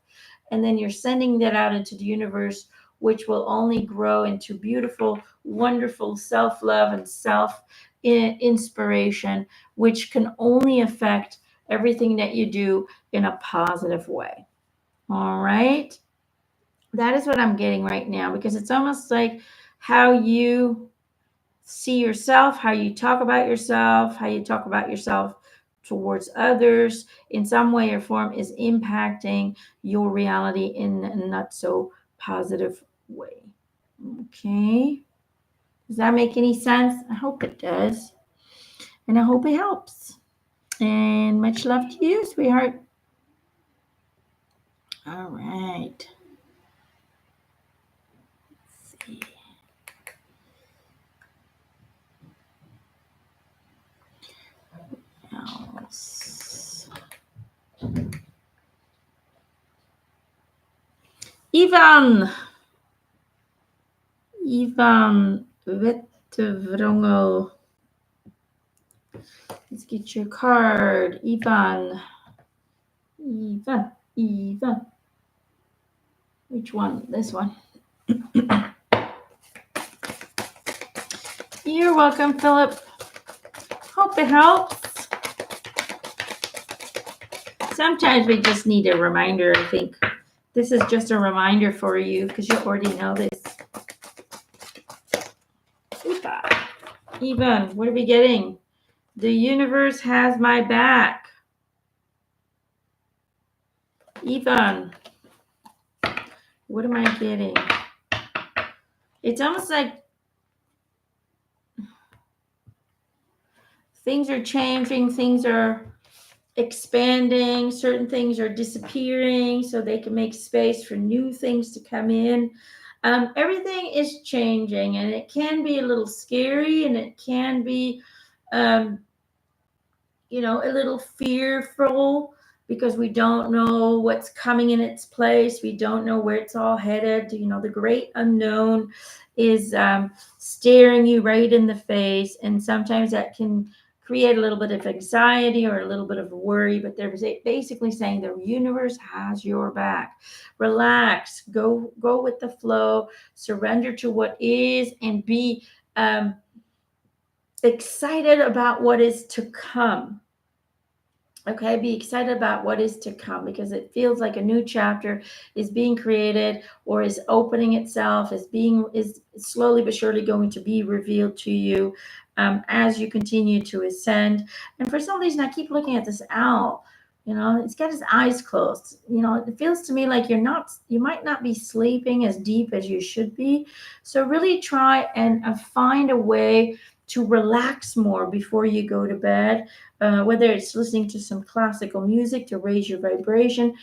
and then you're sending that out into the universe, which will only grow into beautiful, wonderful self-love and self-inspiration, which can only affect everything that you do in a positive way. All right. That is what I'm getting right now, because it's almost like how you see yourself, how you talk about yourself, how you talk about yourself towards others in some way or form is impacting your reality in a not so positive way. Okay. Does that make any sense? I hope it does. And I hope it helps. And much love to you, sweetheart. All right. Let's see. Else. Ivan Vettevrongel. Let's get your card. Ivan. Which one? This one. You're welcome, Phillip. Hope it helps. Sometimes we just need a reminder, I think. This is just a reminder for you because you already know this. Even, what are we getting? The universe has my back. Even, what am I getting? It's almost like things are changing, things are expanding, certain things are disappearing so they can make space for new things to come in. Everything is changing, and it can be a little scary, and it can be a little fearful because we don't know what's coming in its place. We don't know where it's all headed. The great unknown is staring you right in the face, and sometimes that can create a little bit of anxiety or a little bit of worry, but they're basically saying the universe has your back. Relax, go with the flow, surrender to what is, and be excited about what is to come. Okay, be excited about what is to come because it feels like a new chapter is being created or is opening itself, is slowly but surely going to be revealed to you as you continue to ascend. And for some reason, I keep looking at this owl. It's got his eyes closed. It feels to me like you might not be sleeping as deep as you should be. So really try and find a way to relax more before you go to bed. Whether it's listening to some classical music to raise your vibration,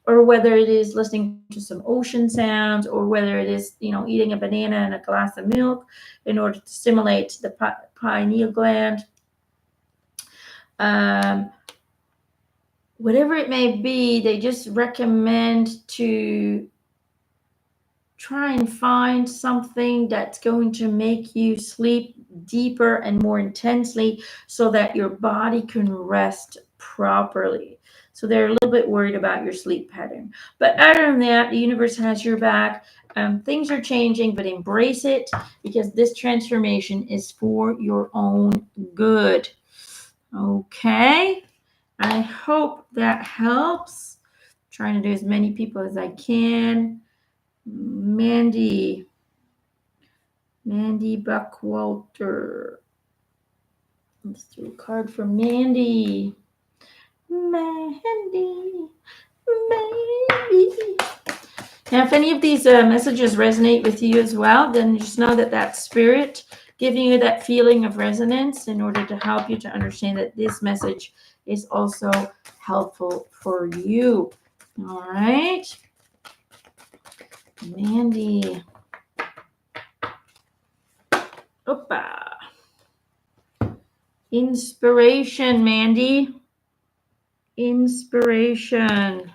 or whether it is listening to some ocean sounds, or whether it is, eating a banana and a glass of milk in order to stimulate the pineal gland. Whatever it may be, they just recommend to try and find something that's going to make you sleep deeper and more intensely so that your body can rest properly. So they're a little bit worried about your sleep pattern. But other than that, the universe has your back. Things are changing, but embrace it because this transformation is for your own good. Okay. I hope that helps. I'm trying to do as many people as I can. Mandy Buckwalter. Let's do a card for Mandy. Mandy. Now, if any of these messages resonate with you as well, then just know that that's spirit giving you that feeling of resonance in order to help you to understand that this message is also helpful for you. All right. Mandy. Opa. Inspiration, Mandy. Inspiration.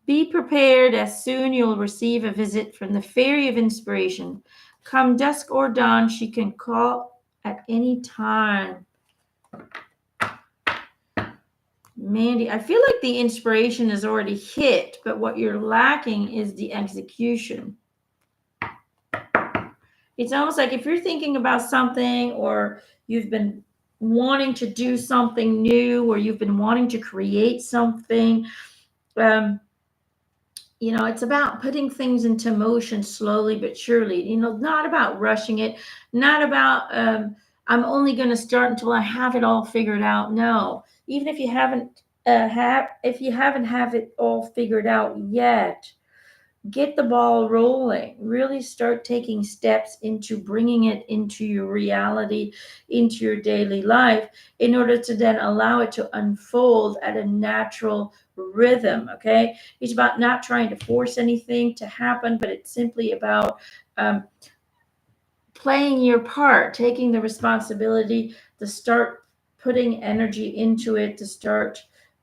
Be prepared, as soon you'll receive a visit from the Fairy of Inspiration. Come dusk or dawn, she can call at any time. Mandy, I feel like the inspiration is already hit, but what you're lacking is the execution. It's almost like if you're thinking about something, or you've been wanting to do something new, or you've been wanting to create something, it's about putting things into motion slowly but surely, not about rushing it, not about, I'm only going to start until I have it all figured out. No, even if you haven't have it all figured out yet, get the ball rolling. Really start taking steps into bringing it into your reality, into your daily life, in order to then allow it to unfold at a natural rhythm. Okay, it's about not trying to force anything to happen, but it's simply about playing your part, taking the responsibility to start putting energy into it, to start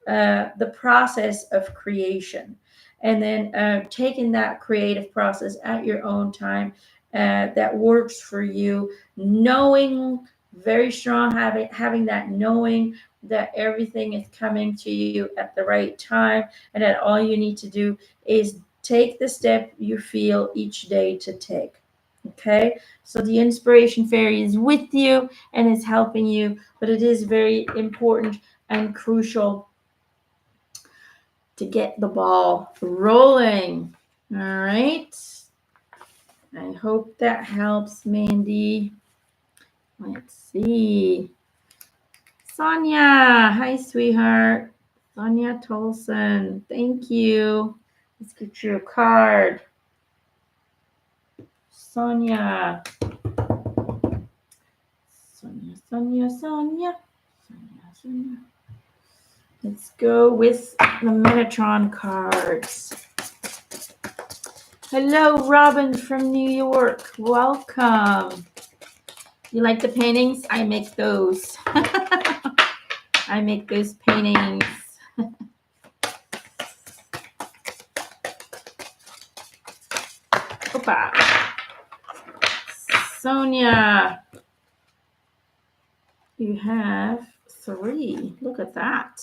the process of creation, and then taking that creative process at your own time that works for you, knowing very strong, having that knowing that everything is coming to you at the right time, and that all you need to do is take the step you feel each day to take. Okay, so the inspiration fairy is with you and is helping you, but it is very important and crucial to get the ball rolling. All right, I hope that helps, Mandy. Let's see. Sonia, hi, sweetheart. Sonia Tolson, thank you. Let's get you a card. Sonia. Sonia, Sonia, Sonia. Sonia, Sonia. Let's go with the Metatron cards. Hello, Robin from New York. Welcome. You like the paintings? I make those. I make those paintings. Opa. Sonia, you have 3. Look at that.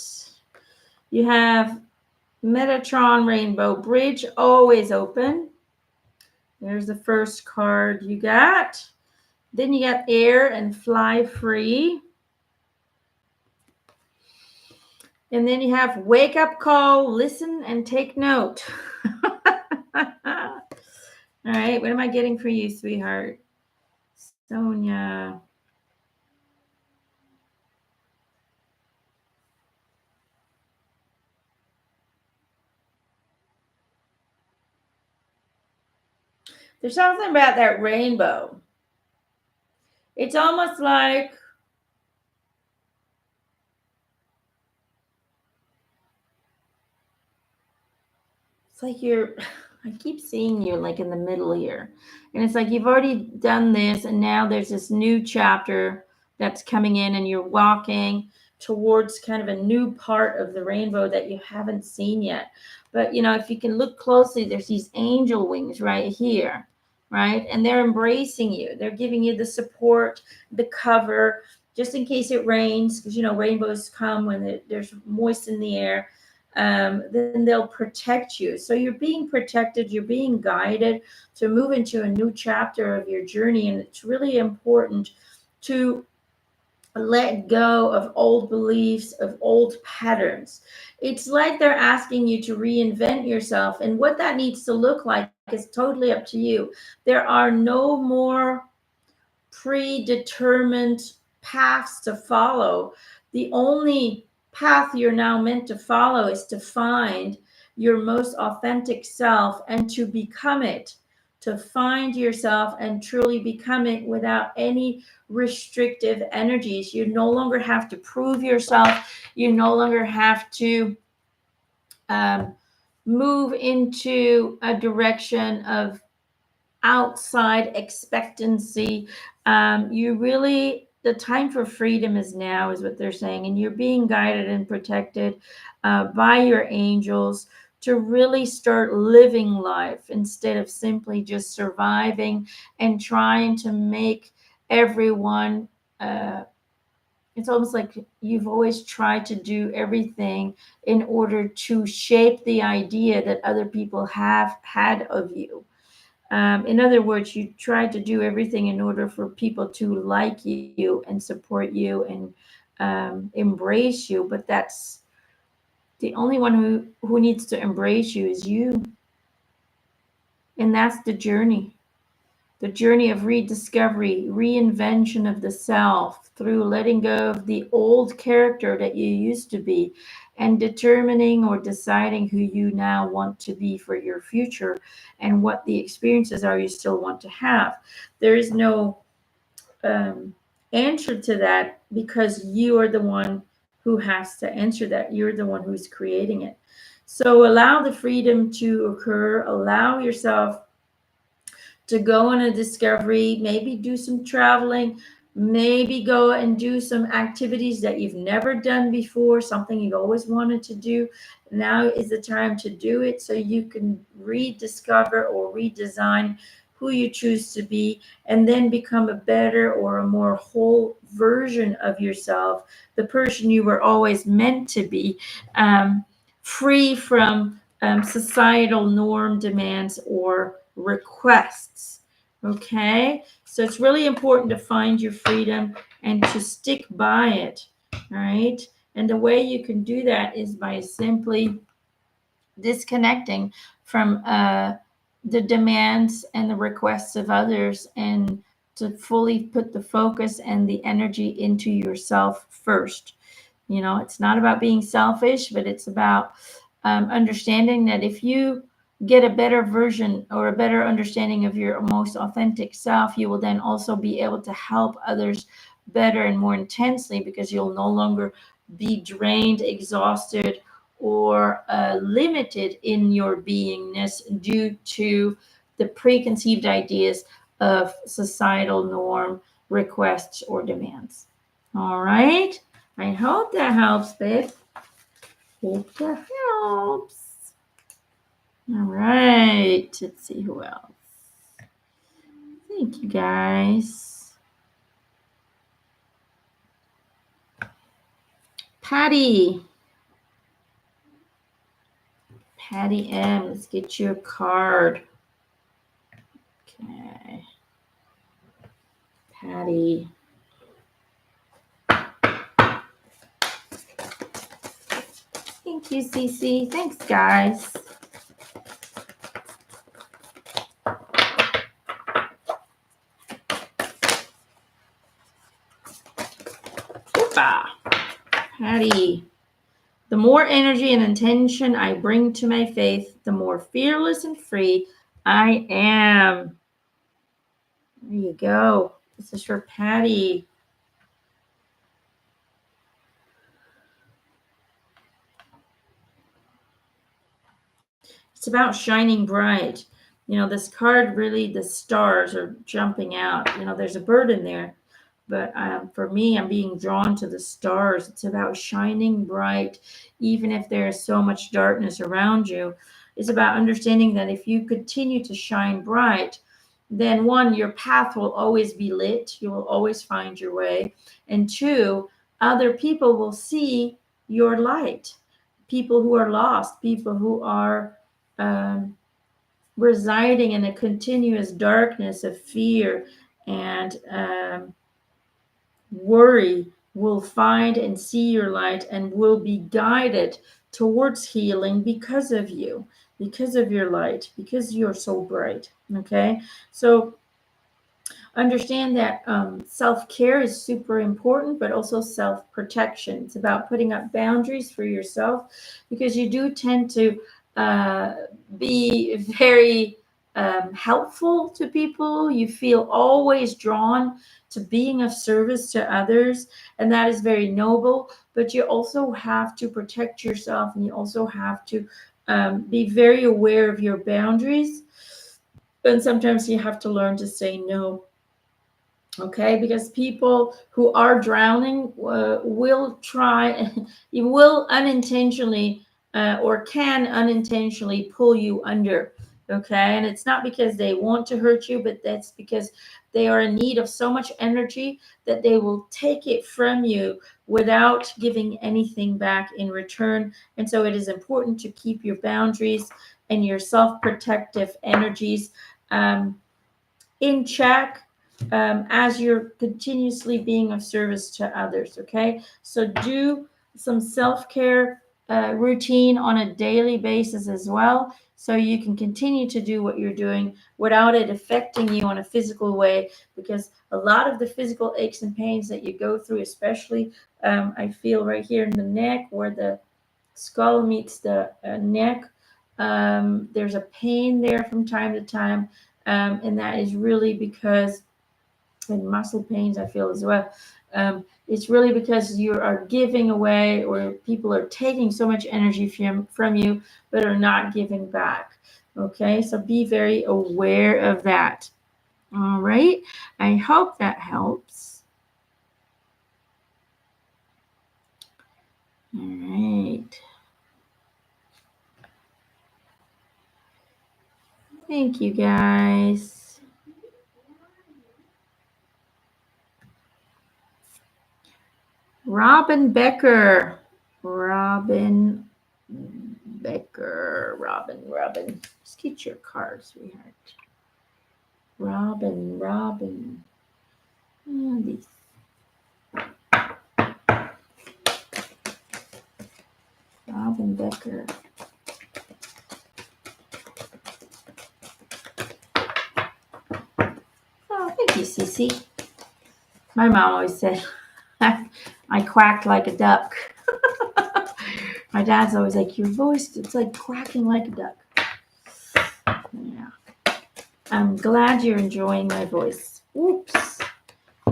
You have Metatron Rainbow Bridge, always open. There's the first card you got. Then you got Air and Fly Free. And then you have Wake Up Call, Listen and Take Note. All right, what am I getting for you, sweetheart? Sonia. There's something about that rainbow. It's almost like it's like you're, I keep seeing you like in the middle here. And it's like you've already done this, and now there's this new chapter that's coming in, and you're walking towards kind of a new part of the rainbow that you haven't seen yet. But, you know, if you can look closely, there's these angel wings right here, right? And they're embracing you. They're giving you the support, the cover, just in case it rains, because, you know, rainbows come when there's moist in the air. Then they'll protect you. So you're being protected, you're being guided to move into a new chapter of your journey. And it's really important to let go of old beliefs, of old patterns. It's like they're asking you to reinvent yourself. And what that needs to look like is totally up to you. There are no more predetermined paths to follow. The only path you're now meant to follow is to find your most authentic self and to become it, to find yourself and truly become it without any restrictive energies. You no longer have to prove yourself. You no longer have to move into a direction of outside expectancy. You really, the time for freedom is now, is what they're saying. And you're being guided and protected by your angels to really start living life instead of simply just surviving and trying to make everyone. It's almost like you've always tried to do everything in order to shape the idea that other people have had of you. In other words, you tried to do everything in order for people to like you and support you and embrace you. But that's the only one who needs to embrace you is you. And that's the journey of rediscovery, reinvention of the self through letting go of the old character that you used to be and determining or deciding who you now want to be for your future and what the experiences are you still want to have. There is no answer to that because you are the one who has to answer that. You're the one who's creating it. So allow the freedom to occur, allow yourself to go on a discovery, maybe do some traveling, maybe go and do some activities that you've never done before, something you've always wanted to do. Now is the time to do it so you can rediscover or redesign who you choose to be and then become a better or a more whole version of yourself, the person you were always meant to be, free from societal norm demands or requests. Okay, so it's really important to find your freedom and to stick by it. All right, and the way you can do that is by simply disconnecting from the demands and the requests of others, and to fully put the focus and the energy into yourself first. You know, it's not about being selfish, but it's about understanding that if you get a better version or a better understanding of your most authentic self, you will then also be able to help others better and more intensely, because you'll no longer be drained, exhausted, or limited in your beingness due to the preconceived ideas of societal norm, requests, or demands. All right. I hope that helps, babe. Hope that helps. All right. Let's see who else. Thank you, guys. Patty. Patty M. Let's get you a card. Okay. Patty. Thank you, Cece. Thanks, guys. Opa. Patty. The more energy and intention I bring to my faith, the more fearless and free I am. There you go. This is for Patty. It's about shining bright. You know, this card really, the stars are jumping out. You know, there's a bird in there, but for me, I'm being drawn to the stars. It's about shining bright, even if there is so much darkness around you. It's about understanding that if you continue to shine bright, then one, your path will always be lit. You will always find your way. And two, other people will see your light. People who are lost, people who are residing in a continuous darkness of fear and worry will find and see your light and will be guided towards healing because of you, because of your light, because you're so bright. Okay, so understand that self-care is super important, but also self-protection. It's about putting up boundaries for yourself, because you do tend to be very helpful to people. You feel always drawn to being of service to others, and that is very noble. But you also have to protect yourself, and you also have to be very aware of your boundaries. And sometimes you have to learn to say no. Okay, because people who are drowning will try, you will unintentionally or can unintentionally pull you under. Okay, and it's not because they want to hurt you, but that's because they are in need of so much energy that they will take it from you without giving anything back in return. And so it is important to keep your boundaries and your self-protective energies in check, as you're continuously being of service to others. Okay, so do some self-care routine on a daily basis as well, so you can continue to do what you're doing without it affecting you on a physical way, because a lot of the physical aches and pains that you go through, especially I feel right here in the neck where the skull meets the neck, there's a pain there from time to time, and that is really because, and muscle pains I feel as well. It's really because you are giving away, or people are taking so much energy from you, but are not giving back. Okay, so be very aware of that. All right, I hope that helps. All right. Thank you, guys. Robin Becker. Robin Becker. Robin. Let's get your card, sweetheart. Robin. These. Robin Becker. Oh, thank you, Cece. My mom always said I quacked like a duck. My dad's always like, your voice, it's like quacking like a duck. Yeah. I'm glad you're enjoying my voice. Oops.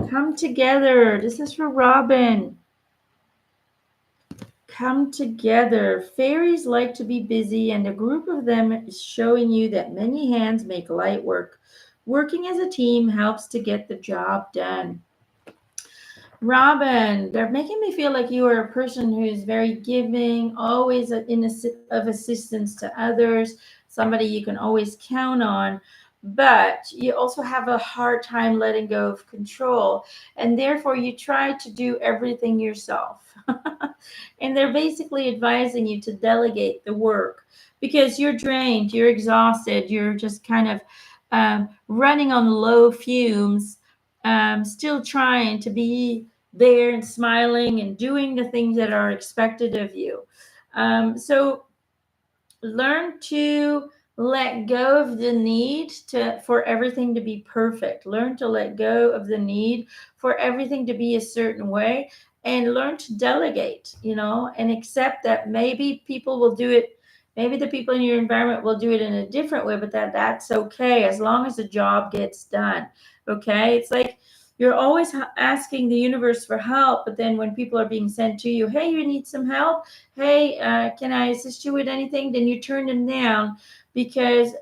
Come together. This is for Robin. Come together. Fairies like to be busy, and a group of them is showing you that many hands make light work. Working as a team helps to get the job done. Robin, they're making me feel like you are a person who is very giving, always of assistance to others, somebody you can always count on, but you also have a hard time letting go of control, and therefore you try to do everything yourself. And they're basically advising you to delegate the work because you're drained, you're exhausted, you're just kind of running on low fumes, still trying to be there and smiling and doing the things that are expected of you. So learn to let go of the need for everything to be perfect. Learn to let go of the need for everything to be a certain way, and learn to delegate, and accept that maybe people will do it. Maybe the people in your environment will do it in a different way, but that's okay as long as the job gets done. Okay. It's like you're always asking the universe for help, but then when people are being sent to you, hey, you need some help, hey, can I assist you with anything? Then you turn them down because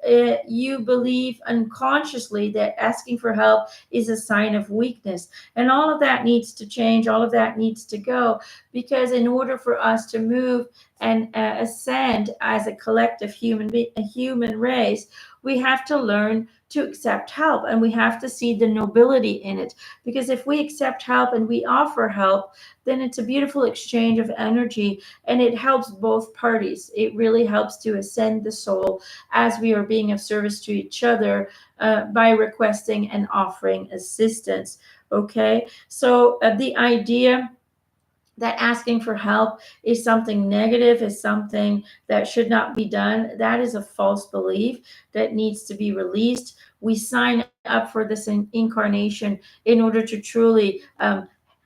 you believe unconsciously that asking for help is a sign of weakness. And all of that needs to change. All of that needs to go, because in order for us to move and ascend as a collective human race, we have to learn to accept help, and we have to see the nobility in it. Because if we accept help and we offer help, then it's a beautiful exchange of energy, and it helps both parties. It really helps to ascend the soul as we are being of service to each other by requesting and offering assistance. Okay, so the idea that asking for help is something negative, is something that should not be done, that is a false belief that needs to be released. We sign up for this incarnation in order to truly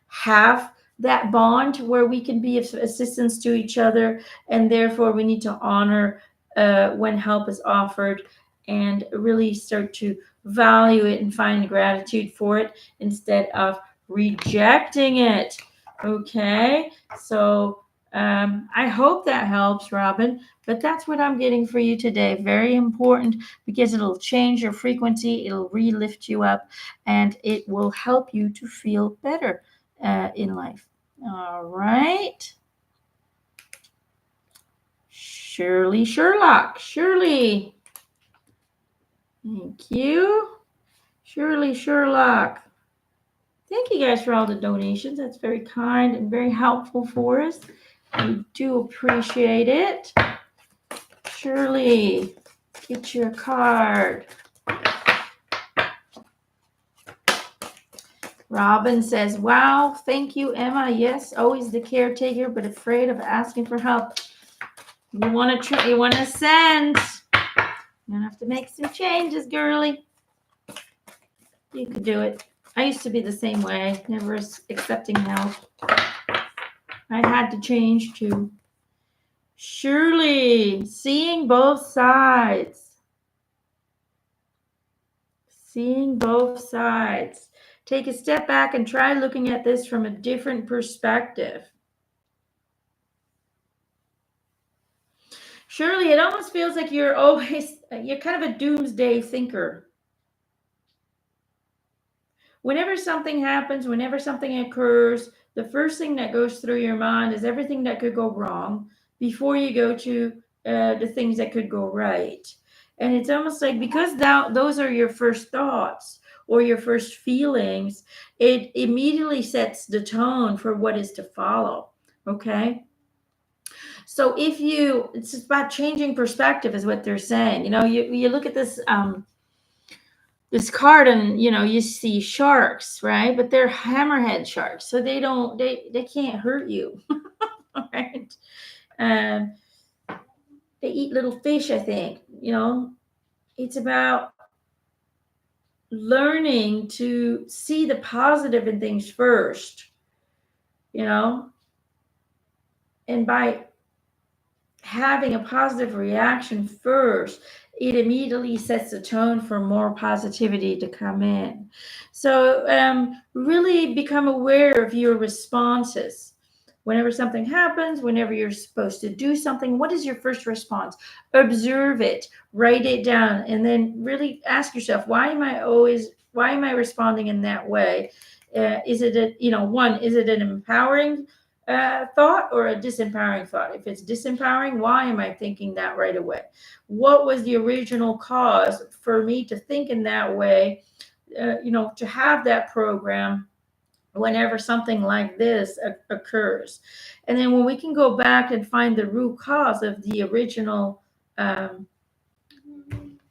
have that bond where we can be of assistance to each other, and therefore we need to honor when help is offered, and really start to value it and find gratitude for it instead of rejecting it. Okay, so I hope that helps, Robin, but that's what I'm getting for you today. Very important, because it'll change your frequency, it'll re-lift you up, and it will help you to feel better in life. All right. Shirley Sherlock. Shirley. Thank you. Shirley Sherlock. Thank you guys for all the donations. That's very kind and very helpful for us. We do appreciate it. Shirley, get your card. Robin says, wow, thank you, Emma. Yes, always the caretaker, but afraid of asking for help. You want to send. You're going to have to make some changes, girly. You could do it. I used to be the same way, never accepting help. I had to change too. Shirley, seeing both sides. Seeing both sides. Take a step back and try looking at this from a different perspective. Shirley, it almost feels like you're kind of a doomsday thinker. Whenever something happens, whenever something occurs, the first thing that goes through your mind is everything that could go wrong before you go to the things that could go right. And it's almost like, because those are your first thoughts or your first feelings, it immediately sets the tone for what is to follow. Okay? So it's about changing perspective is what they're saying. You look at this card and you see sharks, right? But they're hammerhead sharks, so they can't hurt you. Right? um they eat little fish, I think. It's about learning to see the positive in things first, you know and by having a positive reaction first, it immediately sets the tone for more positivity to come in. So, really become aware of your responses. Whenever something happens, whenever you're supposed to do something, what is your first response? Observe it, write it down, and then really ask yourself, why am I responding in that way? Is it is it an empowering thought or a disempowering thought? If it's disempowering, why am I thinking that right away? What was the original cause for me to think in that way? To have that program whenever something like this occurs. And then when we can go back and find the root cause of um,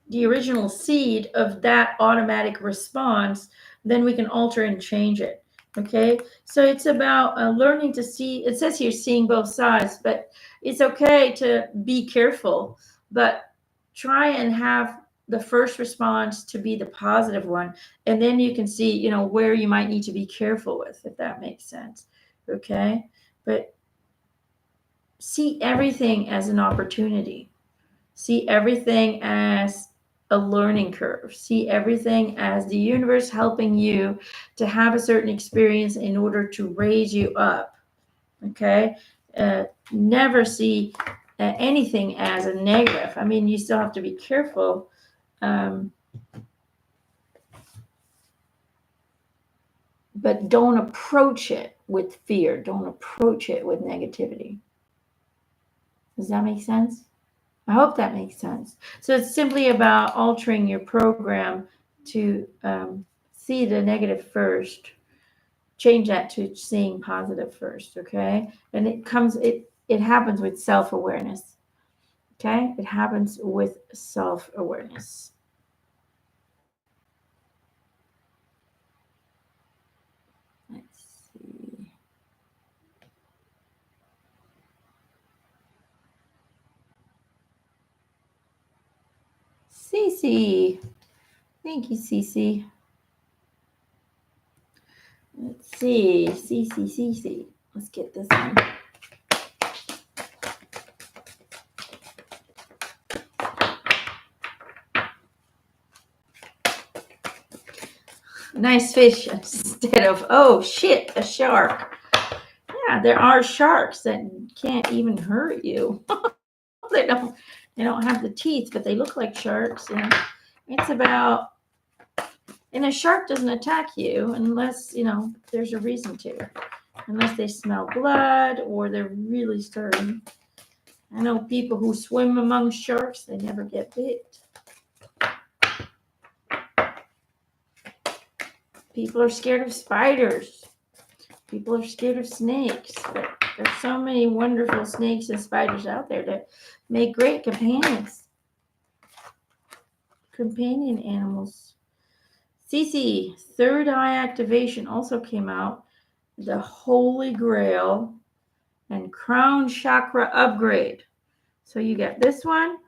the original seed of that automatic response, then we can alter and change it. Okay, so it's about learning to see. It says here, seeing both sides, but it's okay to be careful, but try and have the first response to be the positive one, and then you can see, where you might need to be careful with, if that makes sense. Okay, but see everything as an opportunity. See everything as a learning curve. See everything as the universe helping you to have a certain experience in order to raise you up. Okay? Never see anything as a negative. I mean, you still have to be careful. But don't approach it with fear. Don't approach it with negativity. Does that make sense? I hope that makes sense. So it's simply about altering your program to see the negative first, change that to seeing positive first. Okay, and it happens with self-awareness. Okay, it happens with self-awareness. Let's see. Cece, thank you, Cece. Let's see, Cece. Let's get this one. Nice fish instead of, oh shit, a shark. Yeah, there are sharks that can't even hurt you. they don't they don't have the teeth, but they look like sharks. And it's about, and a shark doesn't attack you unless there's a reason to, unless they smell blood or they're really starving. I know people who swim among sharks, they never get bit. People are scared of spiders. People are scared of snakes. But there's so many wonderful snakes and spiders out there that make great companion animals. Cece, third eye activation also came out. The Holy Grail and Crown Chakra upgrade. So you get this one.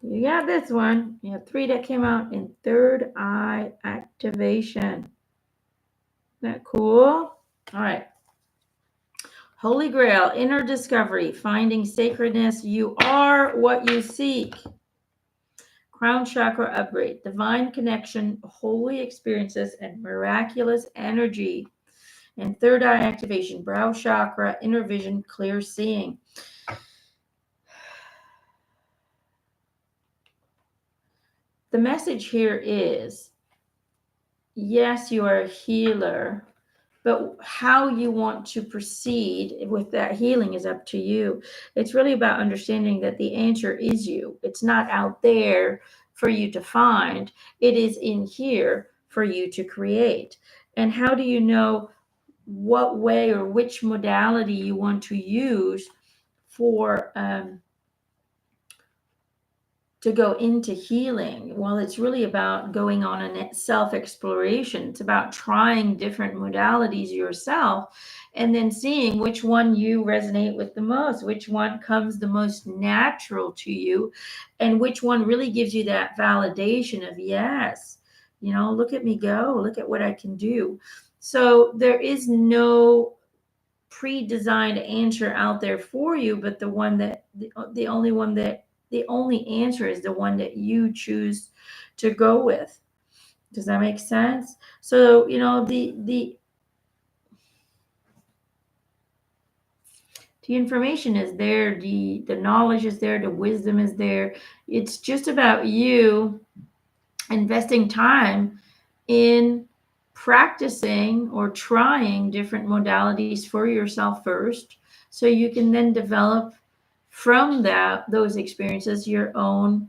You got this one. You have 3 that came out in third eye activation. Isn't that cool? All right. Holy Grail, inner discovery, finding sacredness. You are what you seek. Crown chakra upgrade, divine connection, holy experiences, and miraculous energy. And third eye activation, brow chakra, inner vision, clear seeing. The message here is, yes, you are a healer, but how you want to proceed with that healing is up to you. It's really about understanding that the answer is you. It's not out there for you to find. It is in here for you to create. And how do you know what way or which modality you want to use for to go into healing. Well, it's really about going on a self-exploration. It's about trying different modalities yourself and then seeing which one you resonate with the most, which one comes the most natural to you, and which one really gives you that validation of, yes, look at me go, look at what I can do. So there is no pre-designed answer out there for you, but the only answer is the one that you choose to go with. Does that make sense? So the information is there, the knowledge is there, the wisdom is there. It's just about you investing time in practicing or trying different modalities for yourself first, so you can then develop from those experiences your own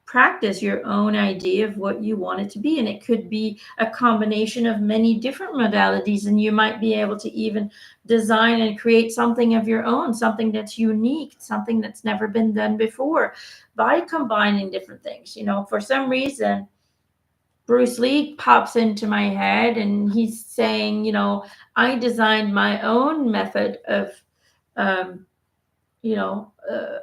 practice, your own idea of what you want it to be. And it could be a combination of many different modalities, and you might be able to even design and create something of your own, something that's unique, something that's never been done before, by combining different things. For some reason Bruce Lee pops into my head, and he's saying, I designed my own method of, um, you know, uh,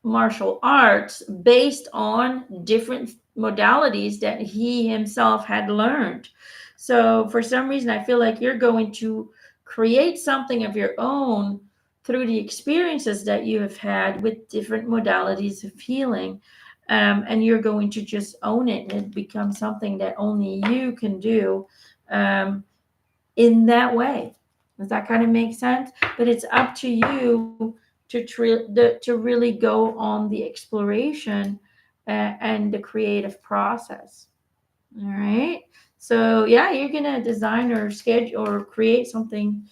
martial arts based on different modalities that he himself had learned. So for some reason, I feel like you're going to create something of your own through the experiences that you have had with different modalities of healing. And you're going to just own it, and it becomes something that only you can do in that way. Does that kind of make sense? But it's up to you to really go on the exploration and the creative process. All right. So yeah, you're gonna design or schedule or create something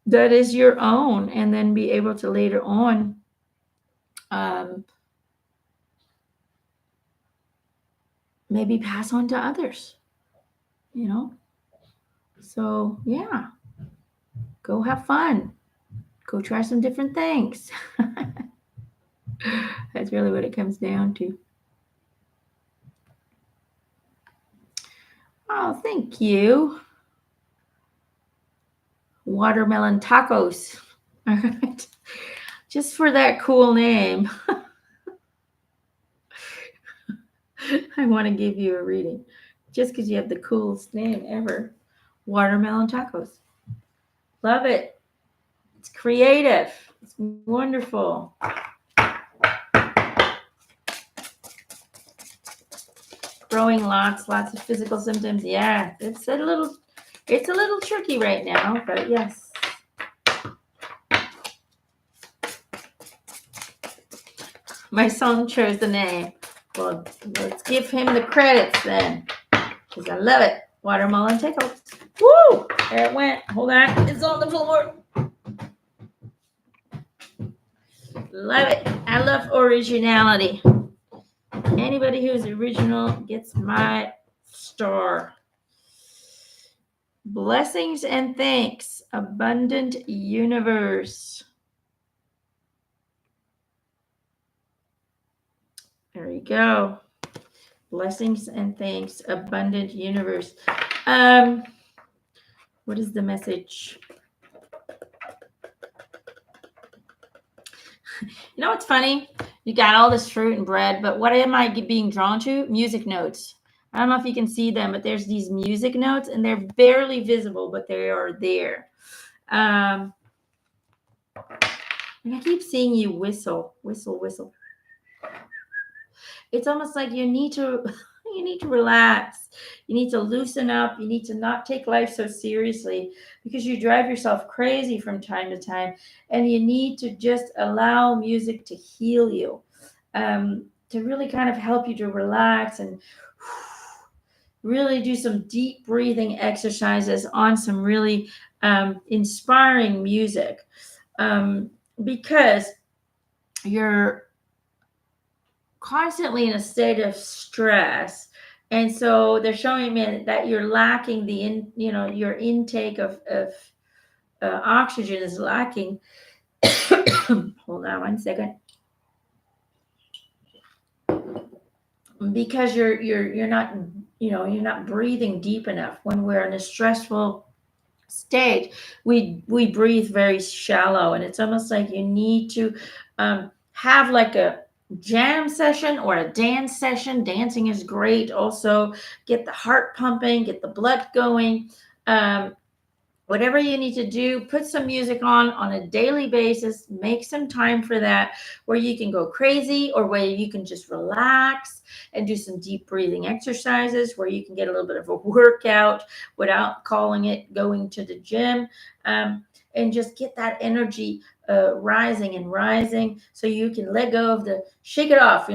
that is your own, and then be able to later on um, maybe pass on to others. You know. So yeah, go have fun. Go try some different things. That's really what it comes down to. Oh, thank you. Watermelon tacos. All right. Just for that cool name, I want to give you a reading. Just because you have the coolest name ever. Watermelon tacos. Love it. It's creative. It's wonderful. Growing lots of physical symptoms. Yeah, it's a little tricky right now, but yes. My son chose the name. Well, let's give him the credits then, because I love it. Watermelon tacos. Woo! There it went. Hold on. It's on the floor. Love it. I love originality. Anybody who's original gets my star. Blessings and thanks, abundant universe. There you go. Blessings and thanks, abundant universe. What is the message? What's funny? You got all this fruit and bread, but what am I being drawn to? Music notes. I don't know if you can see them, but there's these music notes, and they're barely visible, but they are there. And I keep seeing you whistle, whistle, whistle. It's almost like you need to relax. You need to loosen up. You need to not take life so seriously, because you drive yourself crazy from time to time, and you need to just allow music to heal you, to really kind of help you to relax and really do some deep breathing exercises on some really inspiring music, because you're constantly in a state of stress, and so they're showing me that you're lacking your intake of oxygen is lacking, Hold on one second. Because you're not, you're not breathing deep enough. When we're in a stressful state, we breathe very shallow, and it's almost like you need to have like a jam session or a dance session. Dancing is great. Also, get the heart pumping, get the blood going. um, Whatever you need to do, put some music on a daily basis. Make some time for that, where you can go crazy or where you can just relax and do some deep breathing exercises, where you can get a little bit of a workout without calling it going to the gym. And just get that energy rising and rising, so you can let go of the shake it off.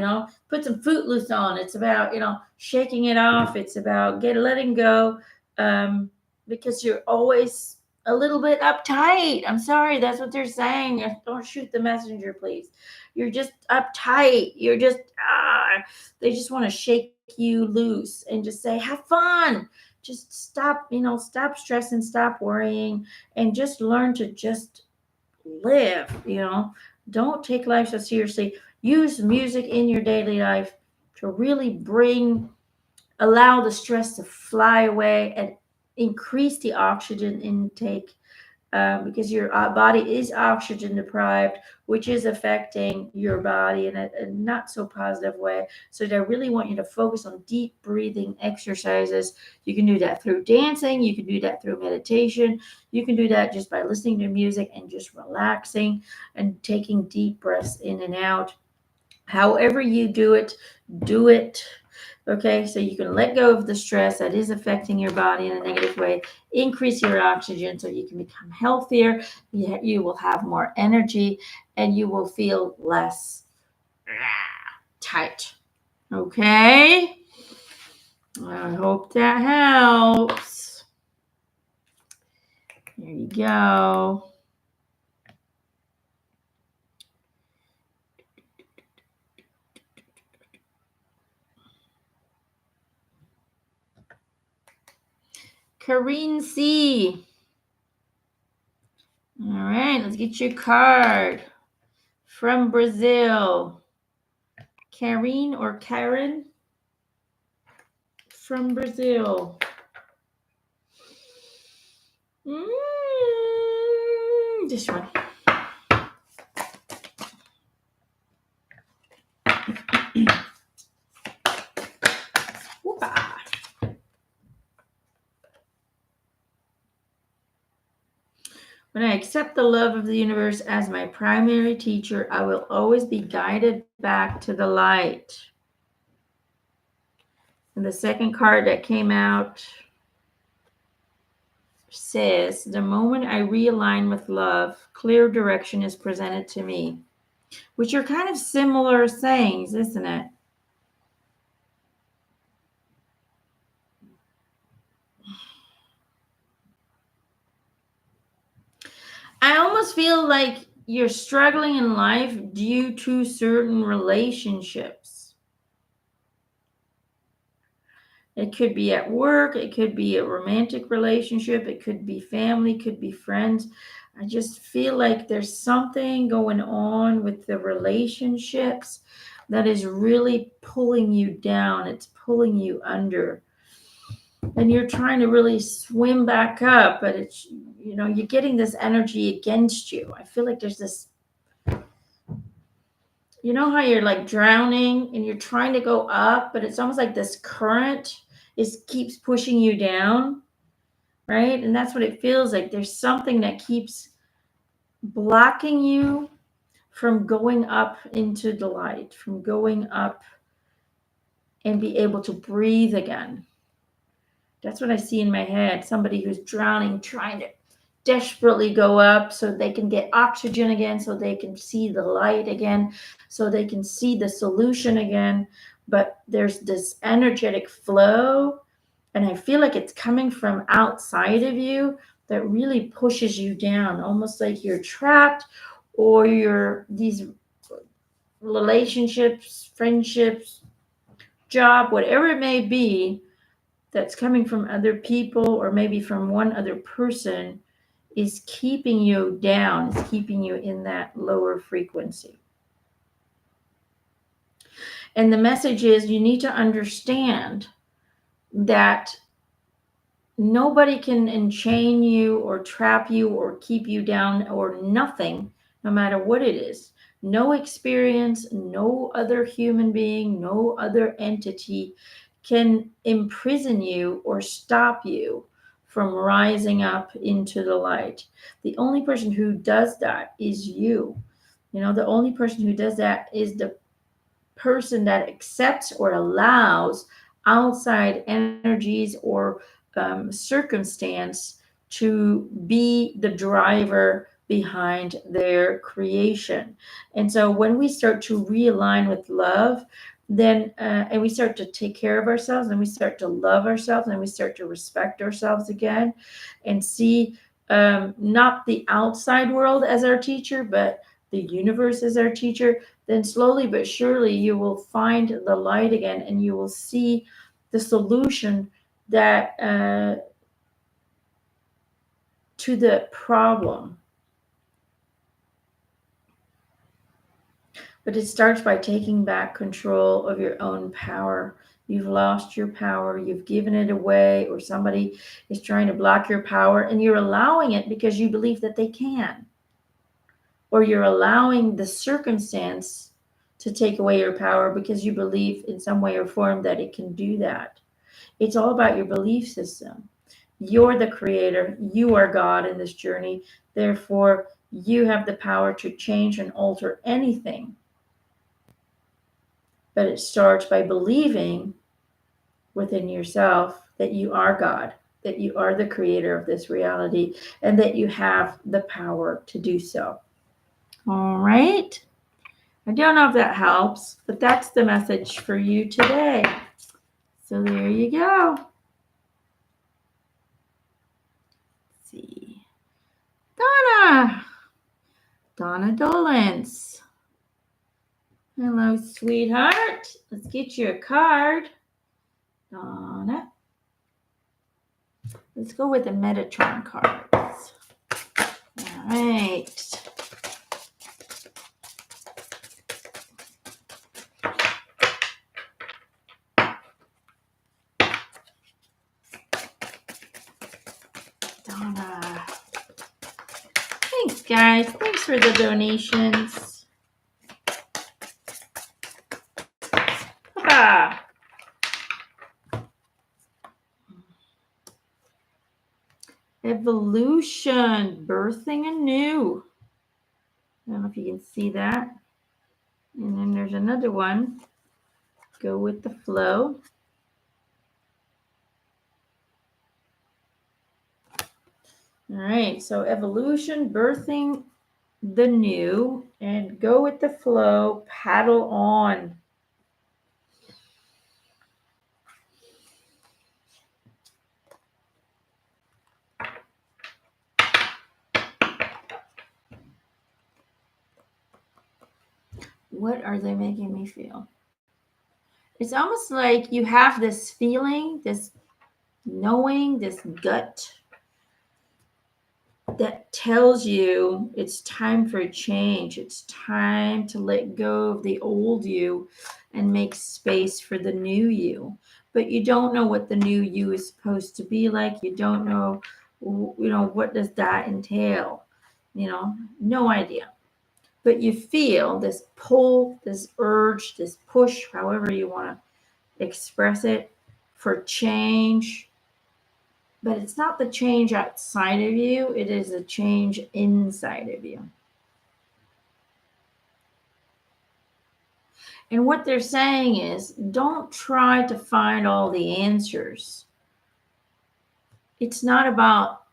Put some Footloose on. It's about shaking it off. It's about letting go. Because you're always a little bit uptight. I'm sorry, that's what they're saying. Don't shoot the messenger, please. You're just uptight. You're just they just want to shake you loose and just say, have fun. Just stop, stop stressing, stop worrying, and just learn to just live. Don't take life so seriously. Use music in your daily life to really allow the stress to fly away and increase the oxygen intake, because your body is oxygen deprived, which is affecting your body in a not so positive way. So I really want you to focus on deep breathing exercises. You can do that through dancing. You can do that through meditation. You can do that just by listening to music and just relaxing and taking deep breaths in and out. However you do it, do it. Okay, so you can let go of the stress that is affecting your body in a negative way, increase your oxygen so you can become healthier. You will have more energy and you will feel less tight. Okay, I hope that helps. There you go. Karine C. All right, let's get your card. From Brazil. Karine or Karen? From Brazil. This one. When I accept the love of the universe as my primary teacher, I will always be guided back to the light. And the second card that came out says, the moment I realign with love, clear direction is presented to me. Which are kind of similar sayings, isn't it? I almost feel like you're struggling in life due to certain relationships. It could be at work, it could be a romantic relationship, it could be family, it could be friends. I just feel like there's something going on with the relationships that is really pulling you down. It's pulling you under. And you're trying to really swim back up, but it's, you're getting this energy against you. I feel like there's this, how you're like drowning and you're trying to go up, but it's almost like this current keeps pushing you down, right? And that's what it feels like. There's something that keeps blocking you from going up into the light, from going up and be able to breathe again. That's what I see in my head. Somebody who's drowning, trying to desperately go up so they can get oxygen again, so they can see the light again, so they can see the solution again. But there's this energetic flow, and I feel like it's coming from outside of you that really pushes you down, almost like you're trapped, or these relationships, friendships, job, whatever it may be, that's coming from other people or maybe from one other person is keeping you down, is keeping you in that lower frequency. And the message is you need to understand that nobody can enchain you or trap you or keep you down or nothing, no matter what it is. No experience, no other human being, no other entity can imprison you or stop you from rising up into the light. The only person who does that is you. You know, the only person who does that is the person that accepts or allows outside energies or circumstance to be the driver behind their creation. And so when we start to realign with love, then and we start to take care of ourselves, and we start to love ourselves, and we start to respect ourselves again, and see not the outside world as our teacher, but the universe as our teacher, then slowly but surely you will find the light again, and you will see the solution that to the problem. But it starts by taking back control of your own power. You've lost your power, you've given it away, or somebody is trying to block your power, and you're allowing it because you believe that they can. Or you're allowing the circumstance to take away your power because you believe in some way or form that it can do that. It's all about your belief system. You're the creator. You are God in this journey. Therefore, you have the power to change and alter anything. But it starts by believing within yourself that you are God, that you are the creator of this reality, and that you have the power to do so. All right. I don't know if that helps, but that's the message for you today. So there you go. Let's see. Donna Dolans. Hello, sweetheart. Let's get you a card. Donna. Let's go with the Metatron cards. All right. Donna. Thanks, guys. Thanks for the donations. Papa. Evolution, birthing anew. I don't know if you can see that. And then there's another one. Go with the flow. All right, so evolution, birthing the new, and go with the flow, paddle on. What are they making me feel? It's almost like you have this feeling, this knowing, this gut that tells you it's time for a change. It's time to let go of the old you and make space for the new you. But you don't know what the new you is supposed to be like. You don't know, what does that entail? No idea. But you feel this pull, this urge, this push, however you want to express it, for change. But it's not the change outside of you, it is a change inside of you. And what they're saying is, don't try to find all the answers. It's not about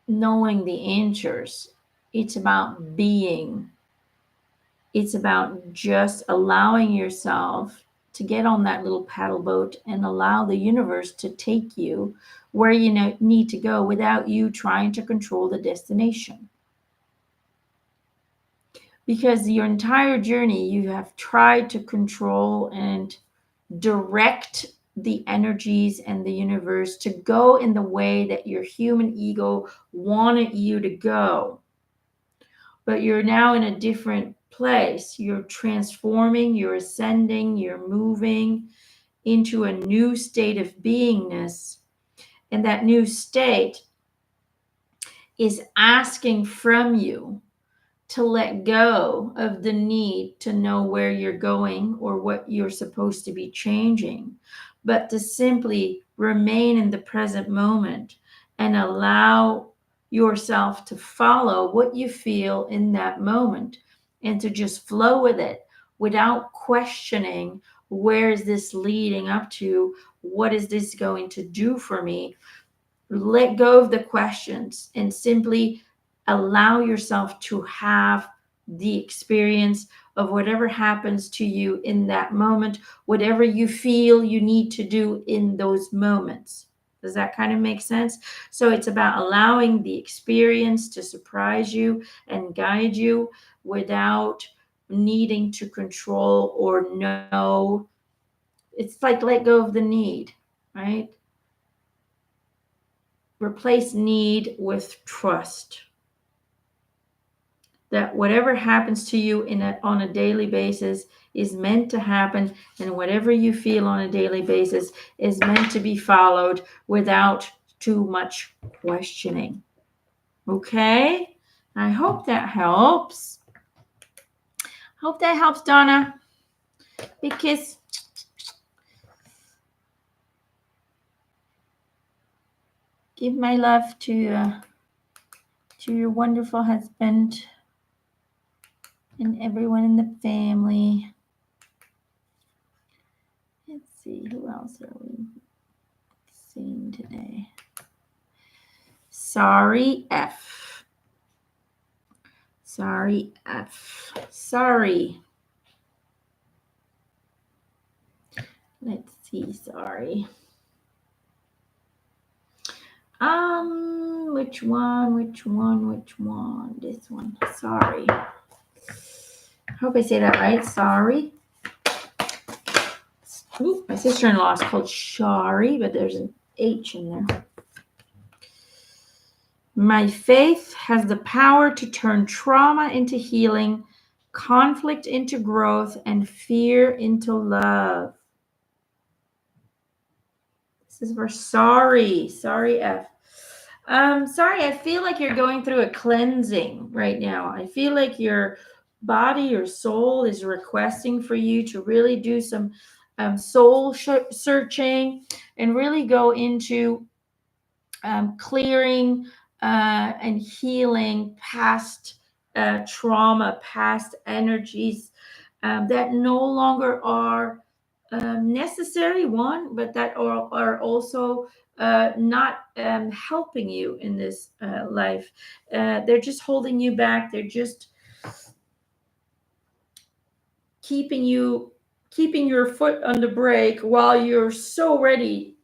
knowing the answers. It's about being. It's about just allowing yourself to get on that little paddle boat and allow the universe to take you where you need to go without you trying to control the destination. Because your entire journey, you have tried to control and direct the energies and the universe to go in the way that your human ego wanted you to go. But you're now in a different place. You're transforming, you're ascending, you're moving into a new state of beingness. And that new state is asking from you to let go of the need to know where you're going or what you're supposed to be changing, but to simply remain in the present moment and allow yourself to follow what you feel in that moment and to just flow with it without questioning, where is this leading up to? What is this going to do for me? Let go of the questions and simply allow yourself to have the experience of whatever happens to you in that moment, whatever you feel you need to do in those moments. Does that kind of make sense? So it's about allowing the experience to surprise you and guide you without needing to control or know. It's like let go of the need, right? Replace need with trust. That whatever happens to you on a daily basis is meant to happen, and whatever you feel on a daily basis is meant to be followed without too much questioning. Okay? I hope that helps. Hope that helps, Donna. Big kiss. Give my love to your wonderful husband and everyone in the family. Let's see, who else are we seeing today? Sorry, F. Sorry, F. Sorry. Let's see, sorry. Which one? This one. Sorry. Hope I say that right. Sorry. Ooh, my sister-in-law is called Shari, but there's an H in there. My faith has the power to turn trauma into healing, conflict into growth, and fear into love. This is for sorry. Sorry, F. Sorry, I feel like you're going through a cleansing right now. I feel like your body, your soul is requesting for you to really do some soul searching and really go into clearing and healing past trauma, past energies that no longer are necessary, one, but that are also not helping you in this life. They're just holding you back. They're just keeping your foot on the brake while you're so ready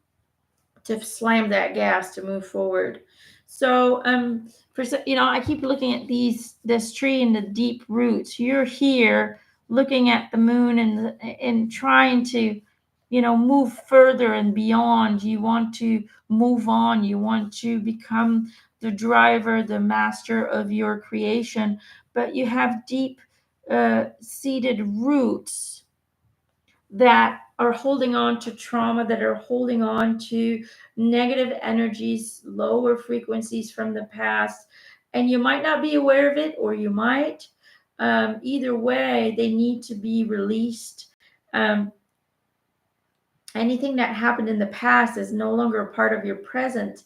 to slam that gas to move forward. So I keep looking at this tree and the deep roots. You're here looking at the moon and trying to move further and beyond. You want to move on. You want to become the driver, the master of your creation, but you have deep seated roots that are holding on to trauma, that are holding on to negative energies, lower frequencies from the past. And you might not be aware of it, or you might. Either way, they need to be released. Anything that happened in the past is no longer a part of your present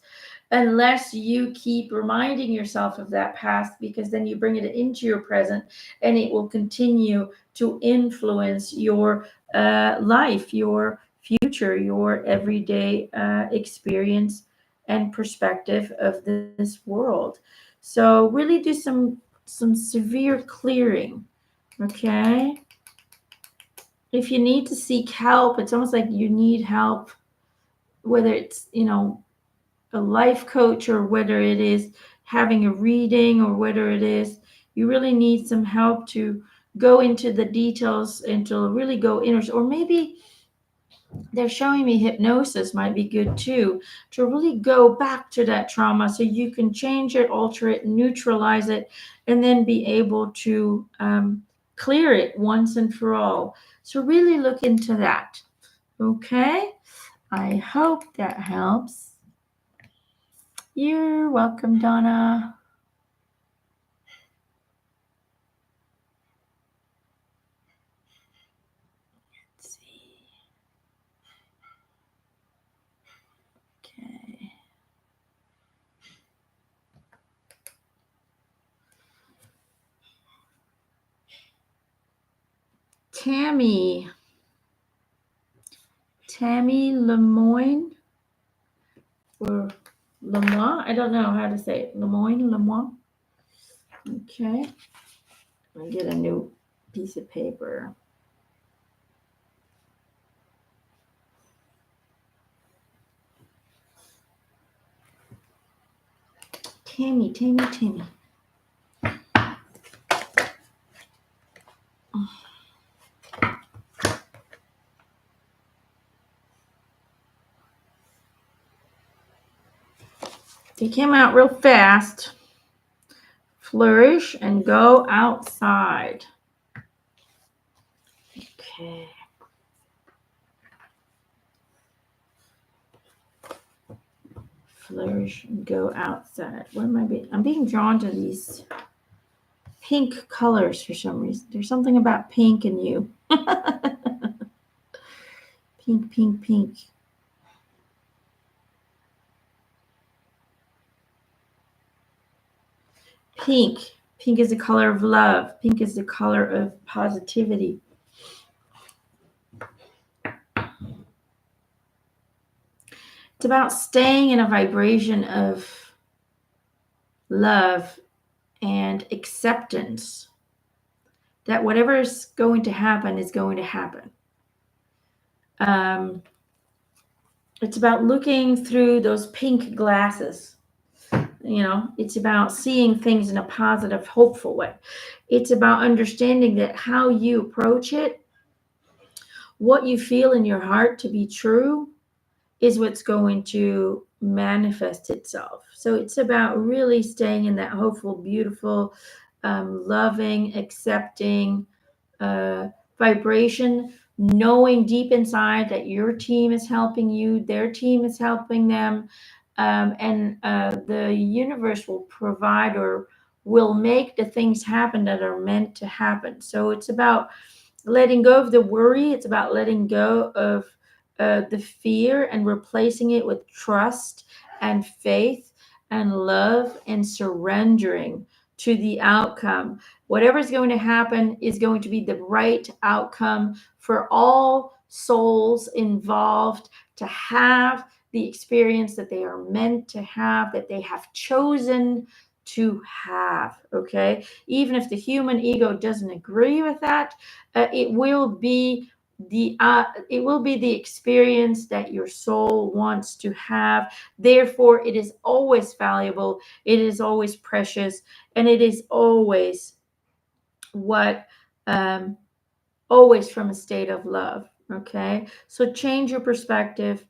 unless you keep reminding yourself of that past, because then you bring it into your present and it will continue to influence your life, your future, your everyday experience and perspective of this world. So really do some severe clearing, okay? If you need to seek help, it's almost like you need help, whether it's a life coach, or whether it is having a reading, or whether it is you really need some help to go into the details and to really go inner, or maybe they're showing me hypnosis might be good too, to really go back to that trauma so you can change it, alter it, neutralize it, and then be able to clear it once and for all. So really look into that. Okay, I hope that helps. You're welcome, Donna. Let's see. Okay. Tammy Lemoyne or Lemoine. I don't know how to say it. Lemoyne. Okay. Let me get a new piece of paper. Tammy. They came out real fast. Flourish and go outside. Okay. Flourish and go outside. What am I being? I'm being drawn to these pink colors for some reason. There's something about pink in you. Pink. Pink is the color of love. Pink is the color of positivity. It's about staying in a vibration of love and acceptance that whatever is going to happen is going to happen. It's about looking through those pink glasses. It's about seeing things in a positive, hopeful way. It's about understanding that how you approach it, what you feel in your heart to be true, is what's going to manifest itself. So it's about really staying in that hopeful, beautiful, loving, accepting vibration, knowing deep inside that your team is helping you, their team is helping them, and the universe will provide or will make the things happen that are meant to happen. So it's about letting go of the worry. It's about letting go of the fear and replacing it with trust and faith and love and surrendering to the outcome. Whatever is going to happen is going to be the right outcome for all souls involved to have the experience that they are meant to have, that they have chosen to have. Okay, even if the human ego doesn't agree with that, it will be the experience that your soul wants to have. Therefore, it is always valuable, it is always precious, and it is always what always from a state of love. Okay, so change your perspective,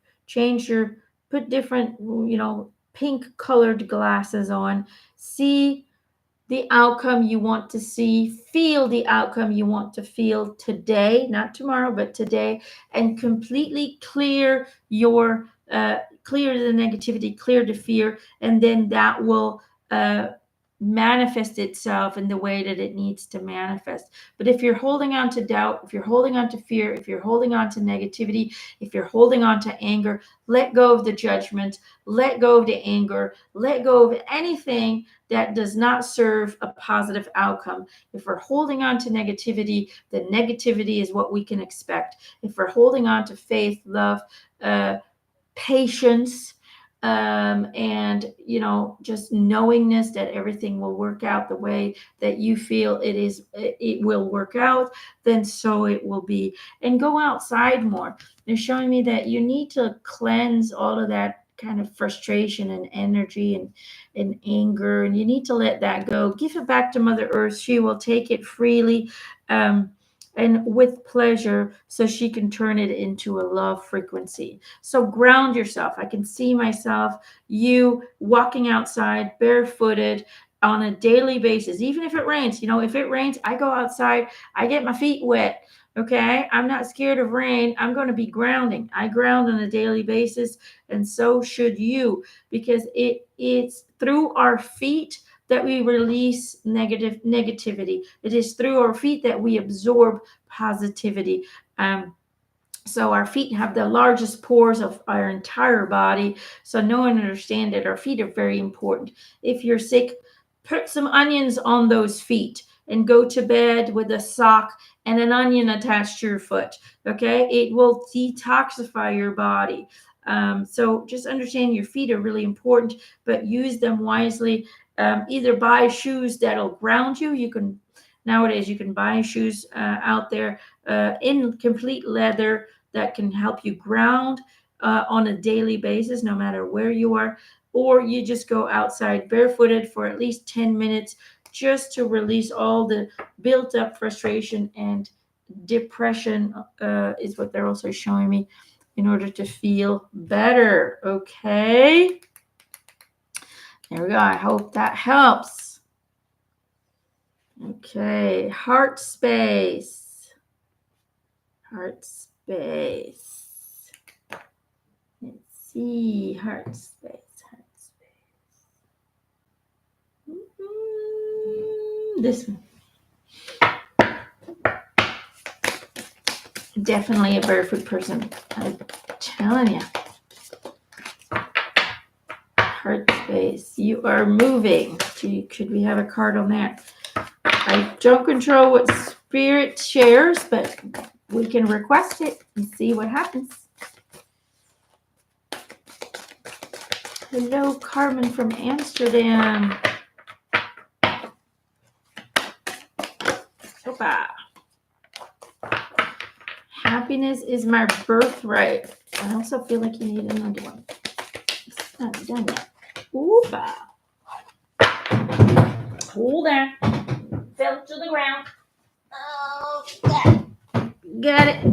put different pink colored glasses on, see the outcome you want to see, feel the outcome you want to feel today, not tomorrow, but today, and completely clear clear the negativity, clear the fear, and then that will manifest itself in the way that it needs to manifest. But if you're holding on to doubt, if you're holding on to fear, if you're holding on to negativity, if you're holding on to anger, let go of the judgment, let go of the anger, let go of anything that does not serve a positive outcome. If we're holding on to negativity, then negativity is what we can expect. If we're holding on to faith, love, patience, and just knowingness that everything will work out the way that you feel it will work out, then so it will be. And go outside more. They're showing me that you need to cleanse all of that kind of frustration and energy and anger, and you need to let that go. Give it back to Mother Earth. She will take it freely. and with pleasure, so she can turn it into a love frequency. So ground yourself. I can see myself, you walking outside barefooted on a daily basis, even if it rains. If it rains, I go outside, I get my feet wet. Okay, I'm not scared of rain. I'm going to be grounding. I ground on a daily basis, and so should you, because it's through our feet that we release negativity. It is through our feet that we absorb positivity. So our feet have the largest pores of our entire body. So know and understand that our feet are very important. If you're sick, put some onions on those feet and go to bed with a sock and an onion attached to your foot. Okay, it will detoxify your body. So just understand your feet are really important, but use them wisely. Either buy shoes that'll ground you. Nowadays you can buy shoes out there in complete leather that can help you ground on a daily basis, no matter where you are. Or you just go outside barefooted for at least 10 minutes just to release all the built up frustration and depression, is what they're also showing me, in order to feel better. Okay. There we go. I hope that helps. Okay. Heart space. Heart space. Let's see. Heart space. Heart space. This one. Definitely a barefoot person. I'm telling you. Heart space. You are moving. Could we have a card on that? I don't control what spirit shares, but we can request it and see what happens. Hello, Carmen from Amsterdam. Opa. Happiness is my birthright. I also feel like you need another one. It's not done yet. Opa. Hold on. Fell to the ground. Oh, got it.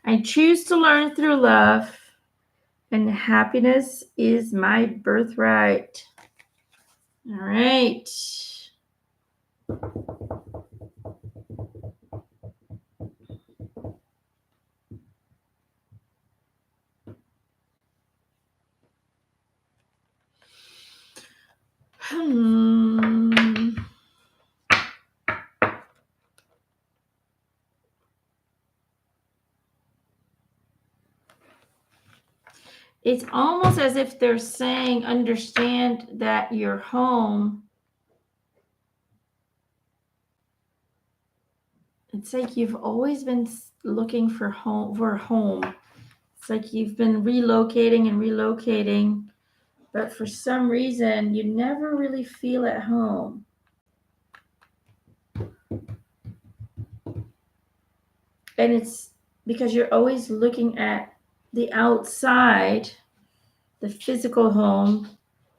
I choose to learn through love, and happiness is my birthright. All right. It's almost as if they're saying, understand that your home, it's like you've always been looking for a home. It's like you've been relocating, but for some reason you never really feel at home. And it's because you're always looking at the outside, the physical home,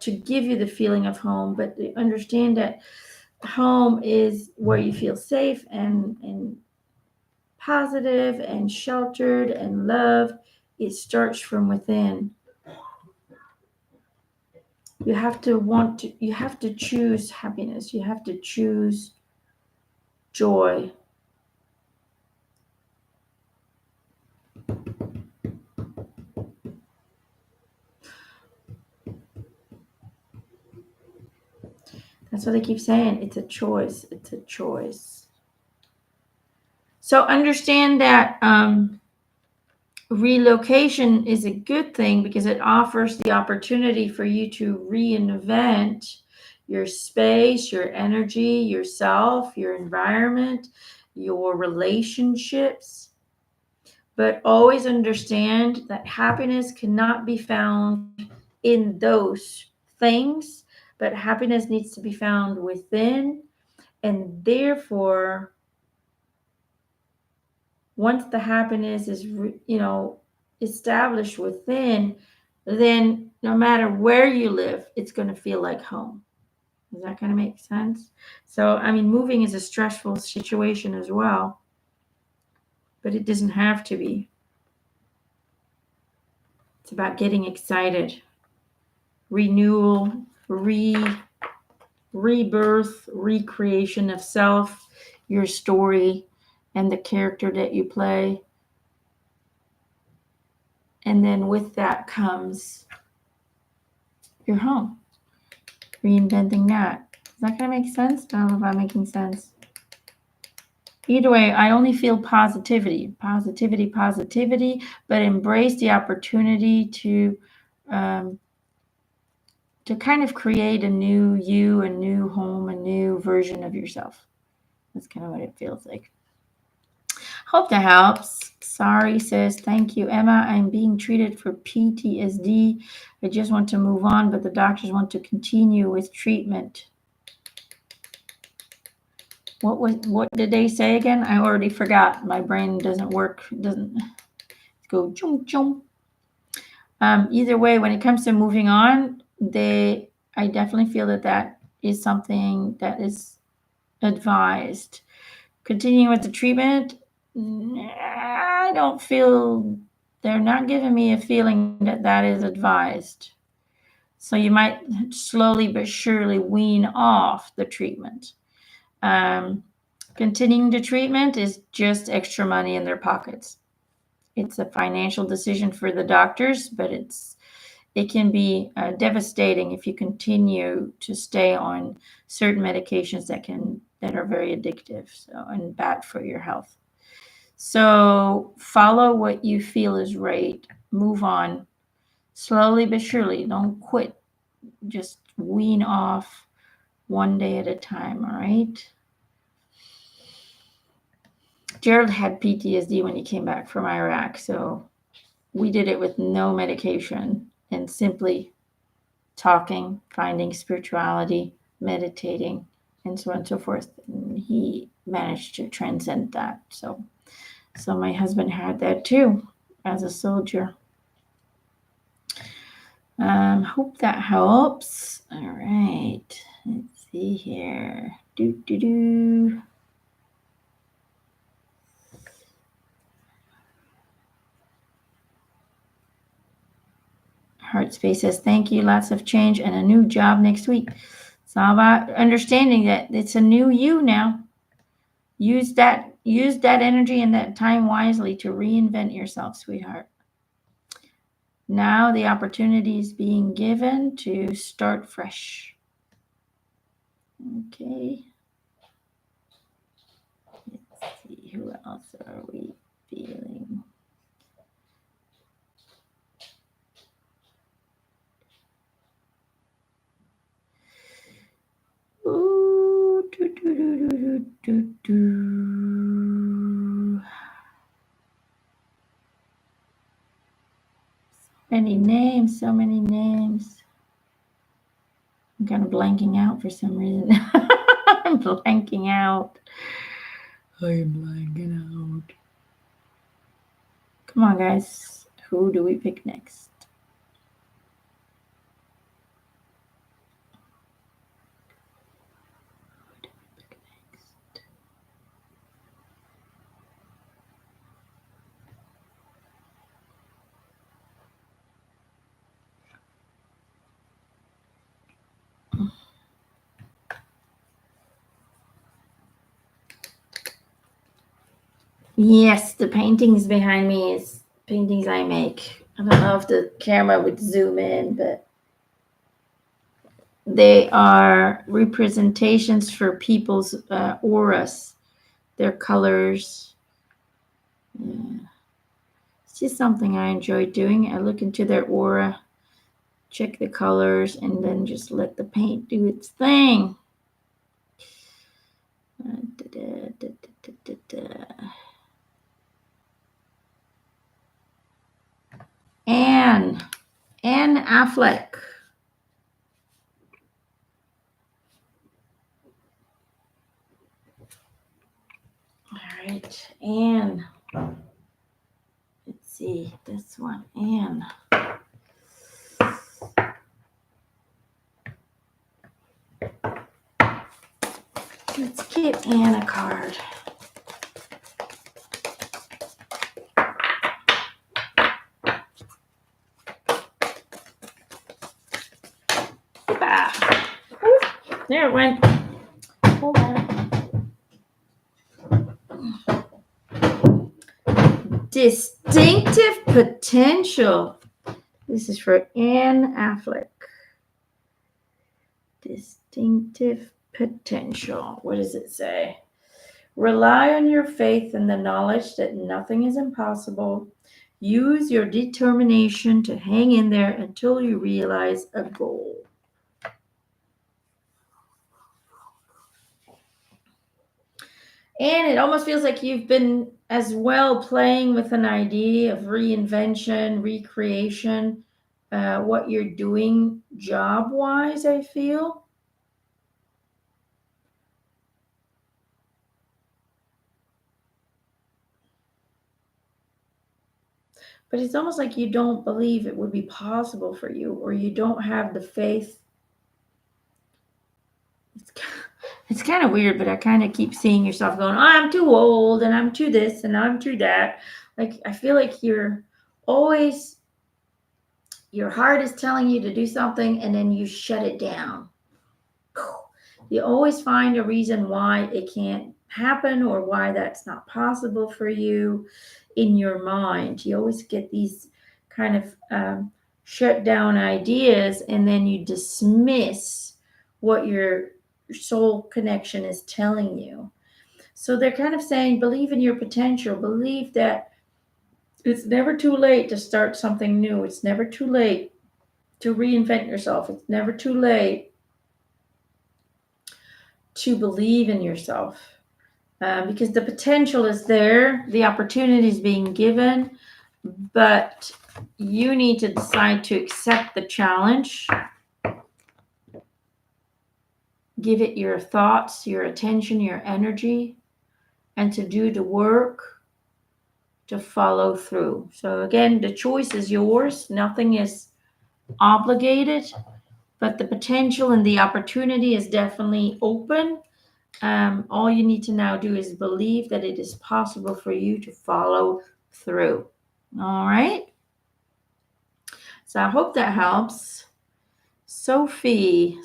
to give you the feeling of home, but they understand that home is where you feel safe and positive and sheltered and loved. It starts from within. You have to choose happiness. You have to choose joy. That's what they keep saying. It's a choice. It's a choice. So understand that relocation is a good thing because it offers the opportunity for you to reinvent your space, your energy, yourself, your environment, your relationships. But always understand that happiness cannot be found in those things, but happiness needs to be found within. And therefore, once the happiness is, established within, then no matter where you live, it's going to feel like home. Does that kind of make sense? So, I mean, moving is a stressful situation as well, but it doesn't have to be. It's about getting excited, renewal, rebirth, recreation of self, your story, and the character that you play. And then with that comes your home, reinventing that. Does that kind of make sense? I don't know if I'm making sense. Either way, I only feel positivity, but embrace the opportunity to kind of create a new you, a new home, a new version of yourself. That's kind of what it feels like. Hope that helps. Sorry, says, thank you, Emma. I'm being treated for PTSD. I just want to move on, but the doctors want to continue with treatment. What did they say again? I already forgot. My brain doesn't work. Doesn't go jump jump. Either way, when it comes to moving on, I definitely feel that is something that is advised. Continuing with the treatment, I don't feel, they're not giving me a feeling that is advised. So you might slowly but surely wean off the treatment. Continuing the treatment is just extra money in their pockets. It's a financial decision for the doctors, but it can be devastating if you continue to stay on certain medications that are very addictive, and bad for your health. So follow what you feel is right. Move on slowly but surely. Don't quit. Just wean off one day at a time. All right. Gerald had PTSD when he came back from Iraq, so we did it with no medication and simply talking, finding spirituality, meditating, and so on and so forth. And he managed to transcend that. So my husband had that too as a soldier. Hope that helps. All right. Let's see here. Heart Space says, thank you. Lots of change and a new job next week. It's all about understanding that it's a new you now. Use that energy and that time wisely to reinvent yourself, sweetheart. Now the opportunity is being given to start fresh. Okay. Let's see, who else are we feeling? Ooh, So many names. I'm kind of blanking out for some reason. I'm blanking out. Come on, guys. Who do we pick next? Yes, the paintings behind me is paintings I make. I don't know if the camera would zoom in, but they are representations for people's auras, their colors. Yeah. It's just something I enjoy doing. I look into their aura, check the colors, and then just let the paint do its thing. Anne Affleck. All right, Anne. Let's see this one, Anne. Get Anne a card. There it went. Hold on. Distinctive potential. This is for Anne Affleck. Distinctive potential. What does it say? Rely on your faith and the knowledge that nothing is impossible. Use your determination to hang in there until you realize a goal. And it almost feels like you've been as well playing with an idea of reinvention, recreation, what you're doing job-wise, I feel. But it's almost like you don't believe it would be possible for you, or you don't have the faith. It's kind of weird, but I kind of keep seeing yourself going, oh, I'm too old, and I'm too this, and I'm too that. Like, I feel like you're always, your heart is telling you to do something, and then you shut it down. You always find a reason why it can't happen or why that's not possible for you in your mind. You always get these kind of shut down ideas, and then you dismiss what your soul connection is telling you. So they're kind of saying, believe in your potential, believe that it's never too late to start something new. It's never too late to reinvent yourself. It's never too late to believe in yourself. Because the potential is there, the opportunity is being given, but you need to decide to accept the challenge. Give it your thoughts, your attention, your energy, and to do the work to follow through. So again, the choice is yours. Nothing is obligated, but the potential and the opportunity is definitely open. All you need to now do is believe that it is possible for you to follow through. All right. So I hope that helps. Sophie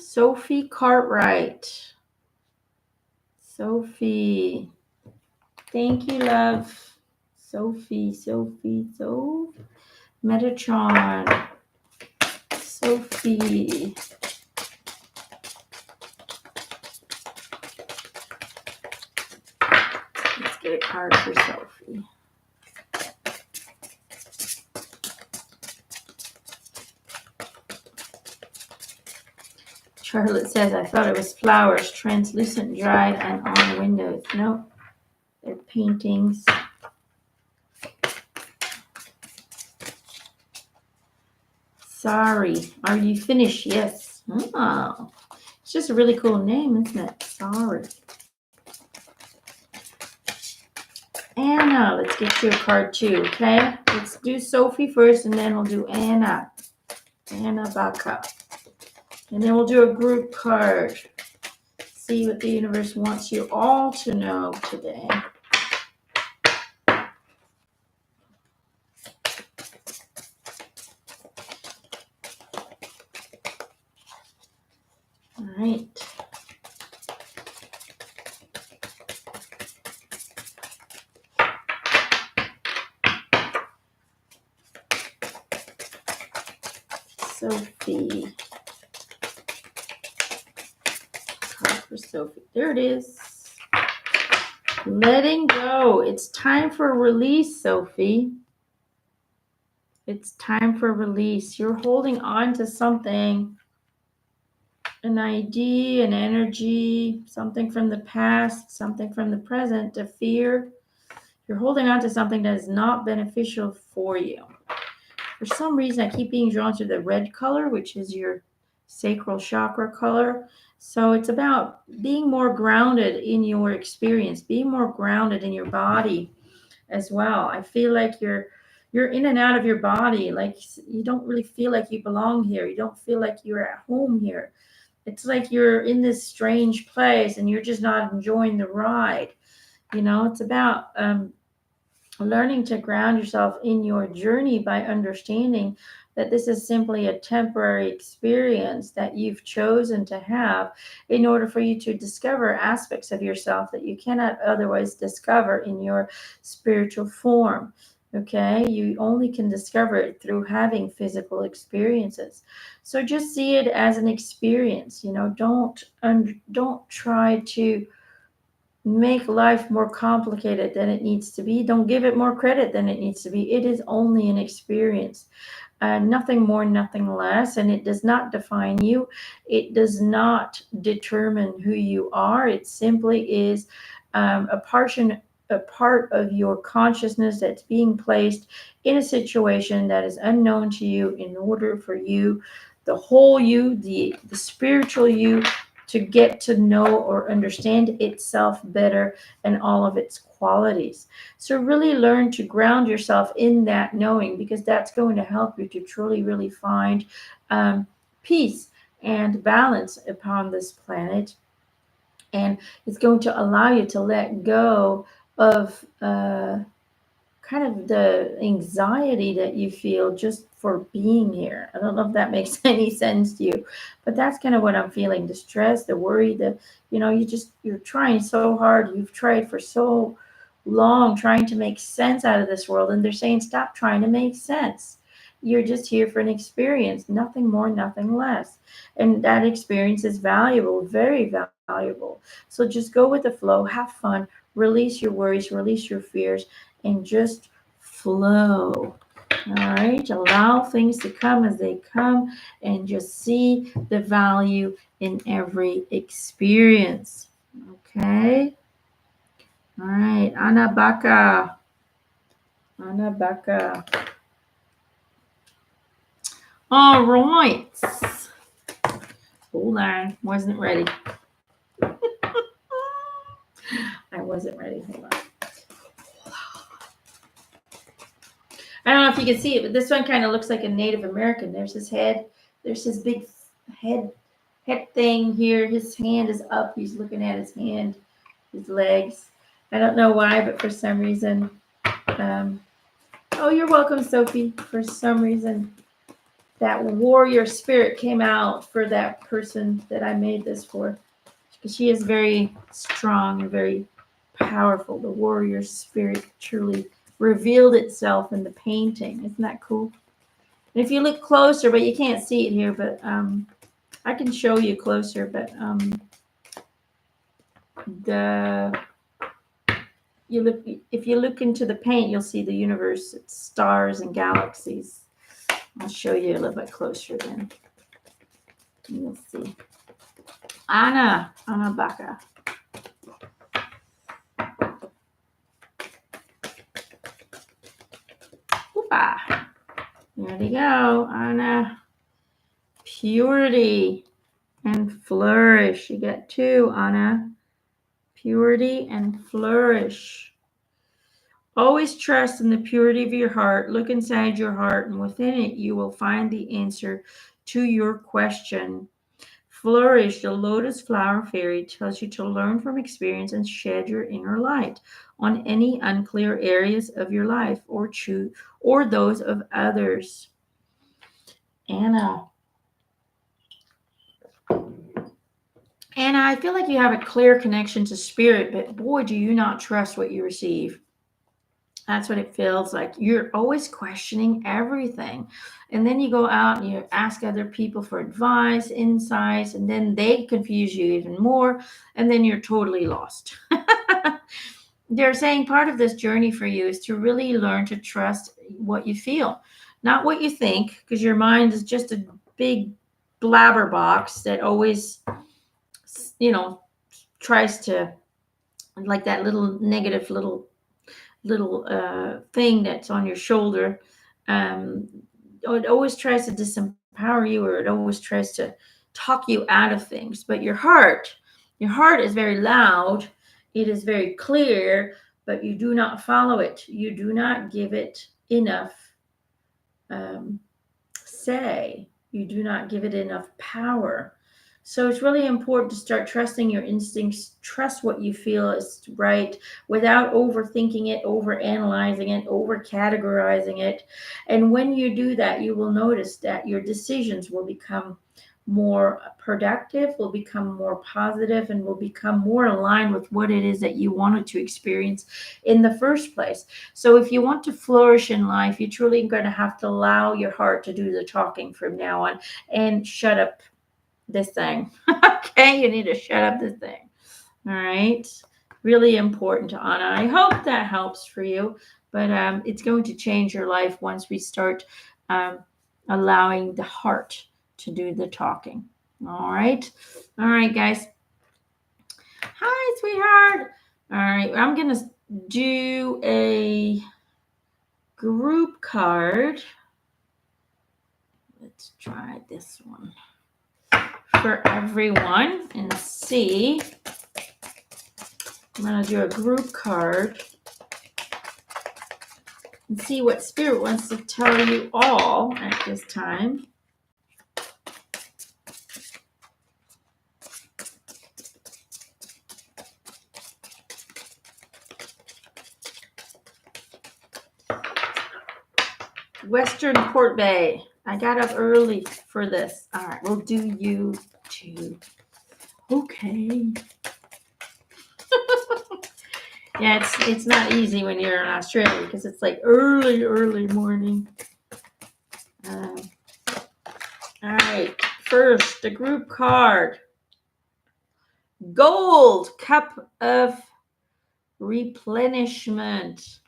Cartwright. Sophie. Thank you, love. Sophie. Metatron. Sophie. Let's get a card for Sophie. Charlotte says, I thought it was flowers, translucent, dried, and on windows. Nope, they're paintings. Sorry, are you finished? Yes. Oh, it's just a really cool name, isn't it? Sorry. Anna, let's get you a card too, okay? Let's do Sophie first, and then we'll do Anna. Anna Baca. And then we'll do a group card. See what the universe wants you all to know today. All right. Sophie. Card for Sophie. There it is. Letting go. It's time for release, Sophie. It's time for release. You're holding on to something, an idea, an energy, something from the past, something from the present, a fear. You're holding on to something that is not beneficial for you. For some reason, I keep being drawn to the red color, which is your sacral chakra color. So it's about being more grounded in your experience, being more grounded in your body as well. I feel like you're in and out of your body, like you don't really feel like you belong here. You don't feel like you're at home here. It's like you're in this strange place and you're just not enjoying the ride. It's about learning to ground yourself in your journey by understanding that this is simply a temporary experience that you've chosen to have in order for you to discover aspects of yourself that you cannot otherwise discover in your spiritual form. Okay, you only can discover it through having physical experiences. So just see it as an experience. Don't try to make life more complicated than it needs to be. Don't give it more credit than it needs to be. It is only an experience, nothing more, nothing less. And it does not define you, it does not determine who you are. It simply is a part of your consciousness that's being placed in a situation that is unknown to you in order for you, the whole you, the spiritual you, to get to know or understand itself better and all of its qualities. So really learn to ground yourself in that knowing, because that's going to help you to truly, really find peace and balance upon this planet. And it's going to allow you to let go of kind of the anxiety that you feel just for being here. I don't know if that makes any sense to you, but that's kind of what I'm feeling. The stress, the worry, you're trying so hard. You've tried for so long trying to make sense out of this world, and they're saying, stop trying to make sense. You're just here for an experience, nothing more, nothing less. And that experience is valuable, very valuable. So just go with the flow, have fun, release your worries, release your fears, and just flow. All right, allow things to come as they come and just see the value in every experience. Okay. All right, Anabaka. Anabaka. All right. Hold on, wasn't ready. I wasn't ready. Hold on. I don't know if you can see it, but this one kind of looks like a Native American. There's his head. There's his big head thing here. His hand is up. He's looking at his hand, his legs. I don't know why, but for some reason, oh, you're welcome, Sophie. For some reason, that warrior spirit came out for that person that I made this for. Because she is very strong and very powerful. The warrior spirit truly revealed itself in the painting. Isn't that cool? And if you look closer, but you can't see it here, but I can show you closer. But if you look into the paint, you'll see the universe. It's stars and galaxies. I'll show you a little bit closer then. You'll see. Anna Baka. Oopa. There you go, Anna. Purity and flourish. You get two, Anna. Purity and flourish. Always trust in the purity of your heart. Look inside your heart, and within it, you will find the answer to your question. Flourish, the lotus flower fairy tells you to learn from experience and shed your inner light on any unclear areas of your life or those of others. Anna, I feel like you have a clear connection to spirit, but boy, do you not trust what you receive. That's what it feels like. You're always questioning everything. And then you go out and you ask other people for advice, insights, and then they confuse you even more. And then you're totally lost. They're saying part of this journey for you is to really learn to trust what you feel, not what you think, because your mind is just a big blabber box that always, tries to, like that little negative little thing that's on your shoulder. It always tries to disempower you, or it always tries to talk you out of things. But your heart is very loud. It is very clear, but you do not follow it. You do not give it enough say. You do not give it enough power. So it's really important to start trusting your instincts, trust what you feel is right without overthinking it, overanalyzing it, overcategorizing it. And when you do that, you will notice that your decisions will become more productive, will become more positive, and will become more aligned with what it is that you wanted to experience in the first place. So if you want to flourish in life, you're truly going to have to allow your heart to do the talking from now on and shut up this thing. Okay, you need to shut up this thing. All right, really important, Anna. I hope that helps for you, but it's going to change your life once we start allowing the heart to do the talking. All right, guys. Hi, sweetheart. All right, I'm gonna do a group card. Let's try this one for everyone and see. I'm going to do a group card and see what Spirit wants to tell you all at this time. Western Port Bay. I got up early for this. All right, we'll do you too. Okay. Yeah, it's not easy when you're in Australia because it's like early morning. All right, first the group card. Gold, cup of replenishment.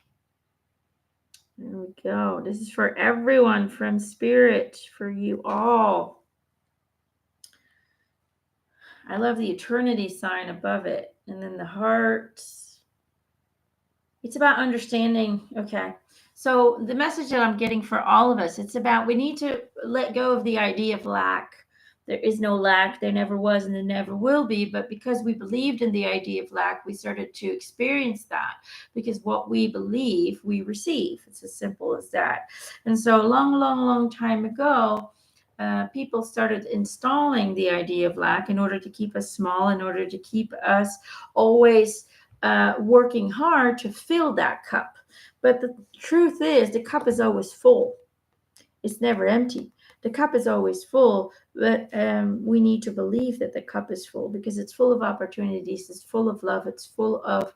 There we go. This is for everyone from Spirit, for you all. I love the eternity sign above it. And then the heart. It's about understanding. Okay. So the message that I'm getting for all of us, it's about we need to let go of the idea of lack. There is no lack. There never was and there never will be. But because we believed in the idea of lack, we started to experience that. Because what we believe, we receive. It's as simple as that. And so a long time ago, people started installing the idea of lack in order to keep us small, in order to keep us always working hard to fill that cup. But the truth is, the cup is always full. It's never empty. The cup is always full, but we need to believe that the cup is full because it's full of opportunities, it's full of love, it's full of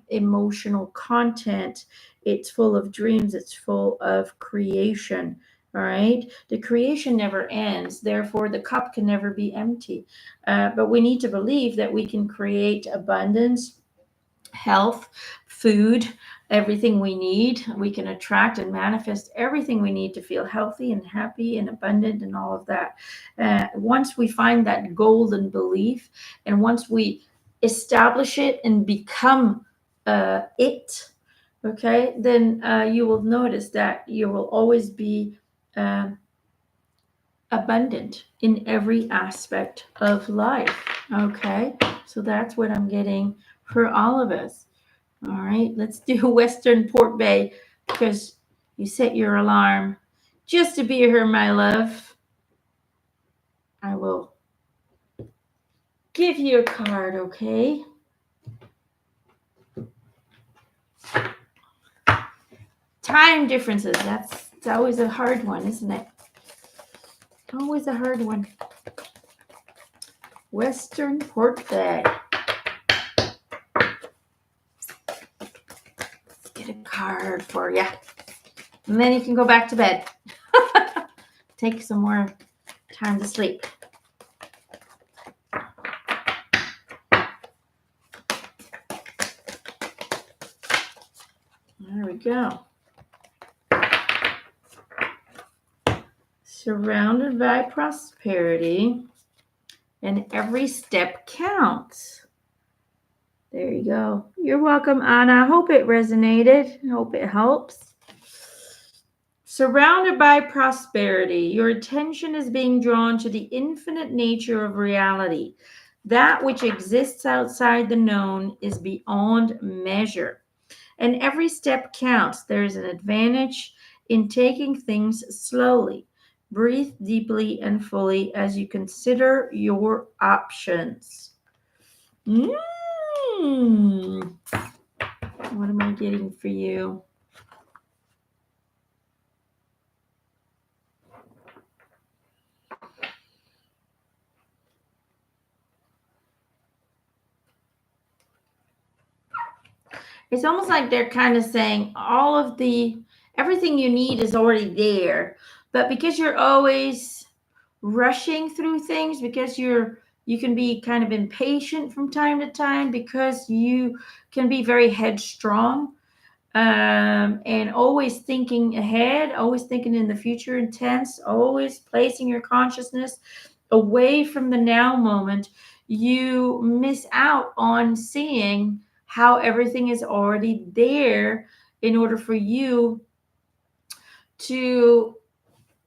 emotional content, it's full of dreams, it's full of creation. All right. The creation never ends. Therefore, the cup can never be empty. But we need to believe that we can create abundance, health, food, everything we need. We can attract and manifest everything we need to feel healthy and happy and abundant and all of that. Once we find that golden belief and once we establish it and become it, okay, then you will notice that you will always be abundant in every aspect of life. Okay, so that's what I'm getting for all of us. All right, let's do Western Port Bay because you set your alarm just to be here, my love. I will give you a card, okay? Time differences, it's always a hard one, isn't it? Always a hard one. Western Port Bay. Let's get a card for you. And then you can go back to bed. Take some more time to sleep. There we go. Surrounded by prosperity, and every step counts. There you go. You're welcome, Anna. I hope it resonated. I hope it helps. Surrounded by prosperity, your attention is being drawn to the infinite nature of reality. That which exists outside the known is beyond measure. And every step counts. There is an advantage in taking things slowly. Breathe deeply and fully as you consider your options. What am I getting for you? It's almost like they're kind of saying everything you need is already there, but because you're always rushing through things, because you can be kind of impatient from time to time, because you can be very headstrong, and always thinking ahead, always thinking in the future intense, always placing your consciousness away from the now moment, you miss out on seeing how everything is already there in order for you to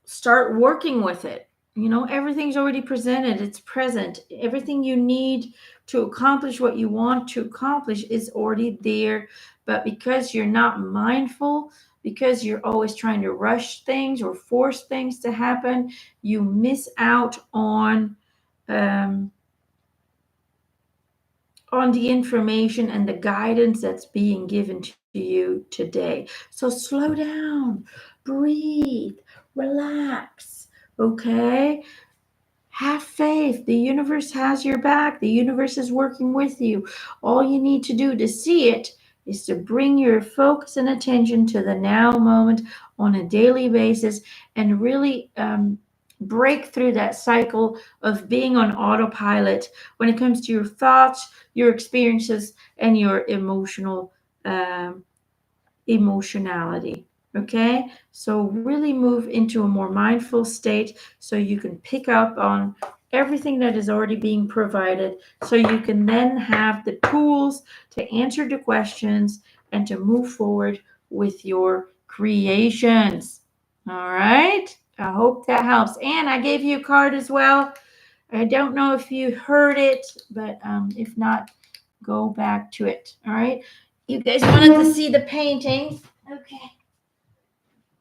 start working with it. Everything's already presented, it's present. Everything you need to accomplish what you want to accomplish is already there. But because you're not mindful, because you're always trying to rush things or force things to happen, you miss out on the information and the guidance that's being given to you today. So slow down, breathe, relax, okay? Have faith. The universe has your back. The universe is working with you. All you need to do to see it is to bring your focus and attention to the now moment on a daily basis and really break through that cycle of being on autopilot when it comes to your thoughts, your experiences, and your emotionality. Okay, so really move into a more mindful state so you can pick up on everything that is already being provided, so you can then have the tools to answer the questions and to move forward with your creations. All right, I hope that helps. And I gave you a card as well. I don't know if you heard it, but if not, go back to it. All right, you guys wanted to see the painting. Okay.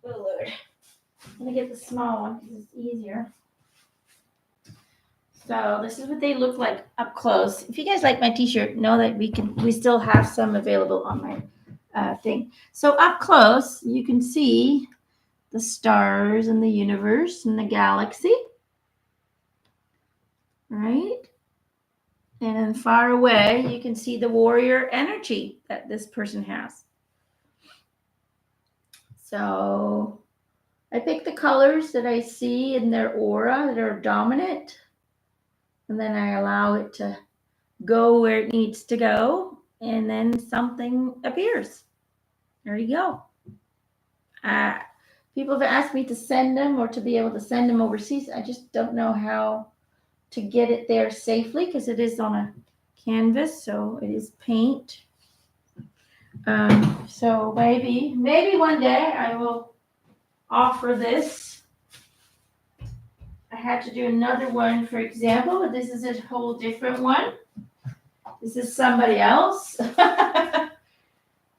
Oh Lord. I'm gonna get the small one because it's easier. So this is what they look like up close. If you guys like my t-shirt, know that we still have some available on my thing. So up close, you can see the stars and the universe and the galaxy. Right? And then far away, you can see the warrior energy that this person has. So I pick the colors that I see in their aura that are dominant, and then I allow it to go where it needs to go, and then something appears. There you go. People have asked me to send them or to be able to send them overseas. I just don't know how to get it there safely because it is on a canvas, so it is paint. So maybe one day I will offer this. I had to do another one, for example, but this is a whole different one. This is somebody else.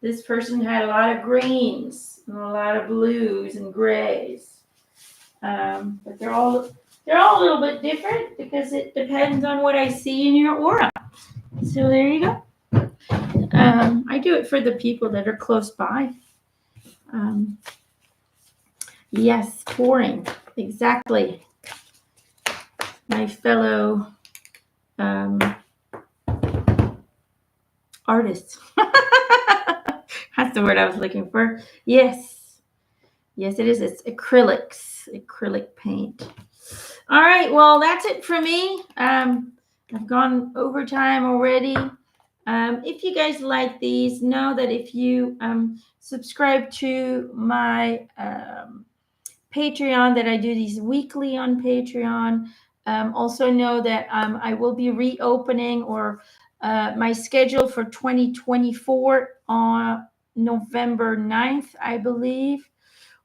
This person had a lot of greens and a lot of blues and grays. But they're all a little bit different because it depends on what I see in your aura. So there you go. I do it for the people that are close by. Yes, pouring. Exactly. My fellow artists. That's the word I was looking for. Yes, it is. It's acrylic paint. All right, well, that's it for me. I've gone overtime already. If you guys like these, know that if you subscribe to my Patreon, that I do these weekly on Patreon. Also know that I will be reopening my schedule for 2024 on November 9th, I believe,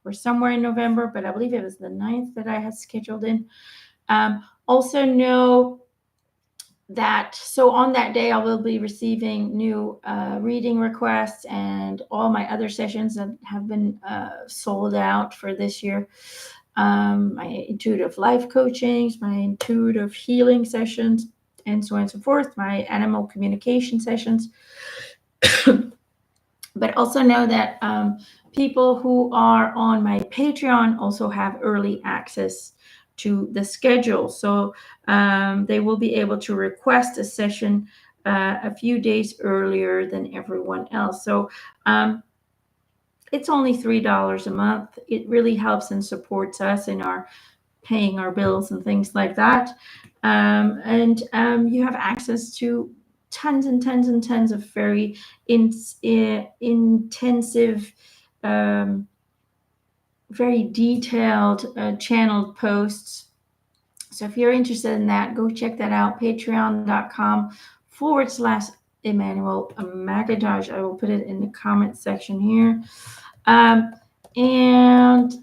or somewhere in November, but I believe it was the 9th that I had scheduled in. Also know that, so on that day, I will be receiving new reading requests, and all my other sessions that have been sold out for this year my intuitive life coachings, my intuitive healing sessions, and so on and so forth, my animal communication sessions. But also know that people who are on my Patreon also have early access to the schedule. So they will be able to request a session a few days earlier than everyone else. So it's only $3 a month. It really helps and supports us in our paying our bills and things like that. And you have access to tons and tons and tons of very intensive, very detailed, channeled posts. So if you're interested in that, go check that out. Patreon.com/Emanuelle McIntosh. I will put it in the comment section here. And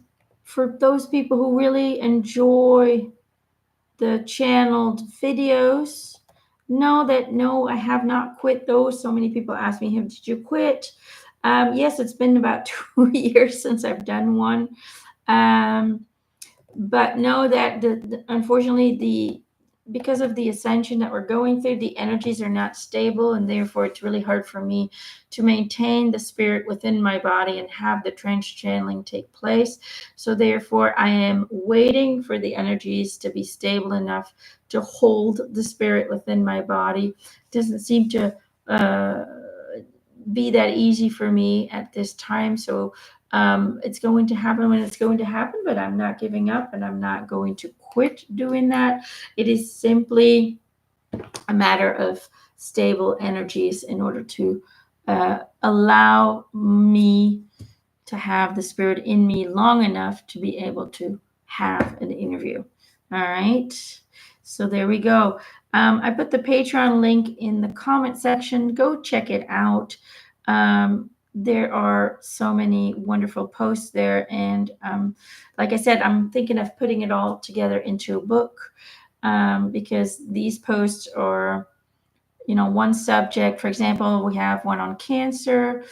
for those people who really enjoy the channeled videos, know that no, I have not quit those. So many people ask me, did you quit? Yes, it's been about 2 years since I've done one. But know that unfortunately, because of the ascension that we're going through, the energies are not stable, and therefore it's really hard for me to maintain the spirit within my body and have the trench channeling take place. So therefore I am waiting for the energies to be stable enough to hold the spirit within my body. It doesn't seem to be that easy for me at this time. So it's going to happen when it's going to happen, but I'm not giving up and I'm not going to quit doing that. It is simply a matter of stable energies in order to allow me to have the spirit in me long enough to be able to have an interview. All right. So there we go. I put the Patreon link in the comment section. Go check it out. There are so many wonderful posts there. And like I said, I'm thinking of putting it all together into a book because these posts are, one subject. For example, we have one on cancer.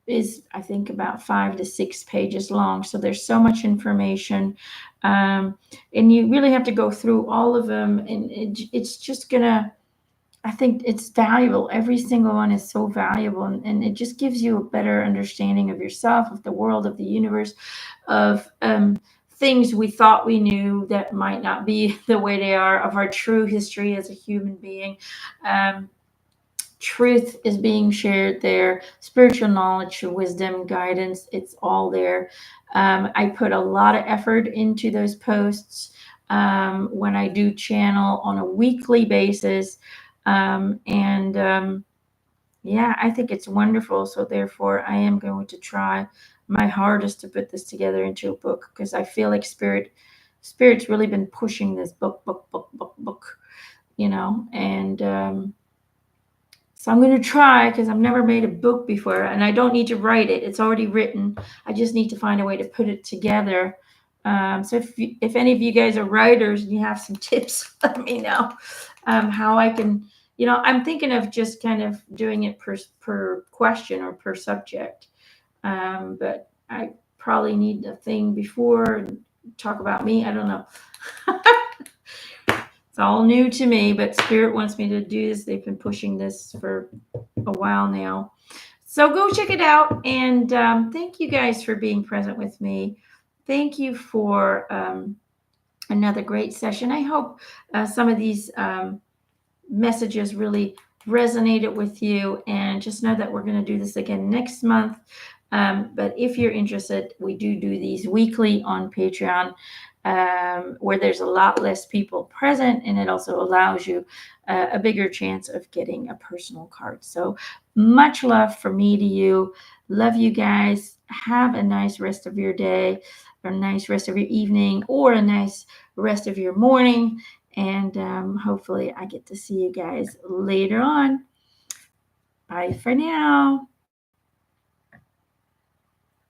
Is I think about 5 to 6 pages long. So there's so much information. And you really have to go through all of them. And it's just gonna, I think it's valuable. Every single one is so valuable, and it just gives you a better understanding of yourself, of the world, of the universe, of things we thought we knew that might not be the way they are, of our true history as a human being. Truth is being shared there. Spiritual knowledge, wisdom, guidance, it's all there. I put a lot of effort into those posts when I do channel on a weekly basis. Yeah, I think it's wonderful. So therefore, I am going to try my hardest to put this together into a book because I feel like spirit's really been pushing this book, and so I'm going to try because I've never made a book before, and I don't need to write it. It's already written. I just need to find a way to put it together. So if any of you guys are writers and you have some tips, let me know how I can, I'm thinking of just kind of doing it per question or per subject. But I probably need a thing before and talk about me. I don't know. It's all new to me, but Spirit wants me to do this. They've been pushing this for a while now. So go check it out. And thank you guys for being present with me. Thank you for another great session. I hope some of these messages really resonated with you. And just know that we're going to do this again next month. But if you're interested, we do these weekly on Patreon. Where there's a lot less people present, and it also allows you a bigger chance of getting a personal card. So much love from me to you. Love you guys. Have a nice rest of your day, or a nice rest of your evening, or a nice rest of your morning. And hopefully I get to see you guys later on. Bye for now.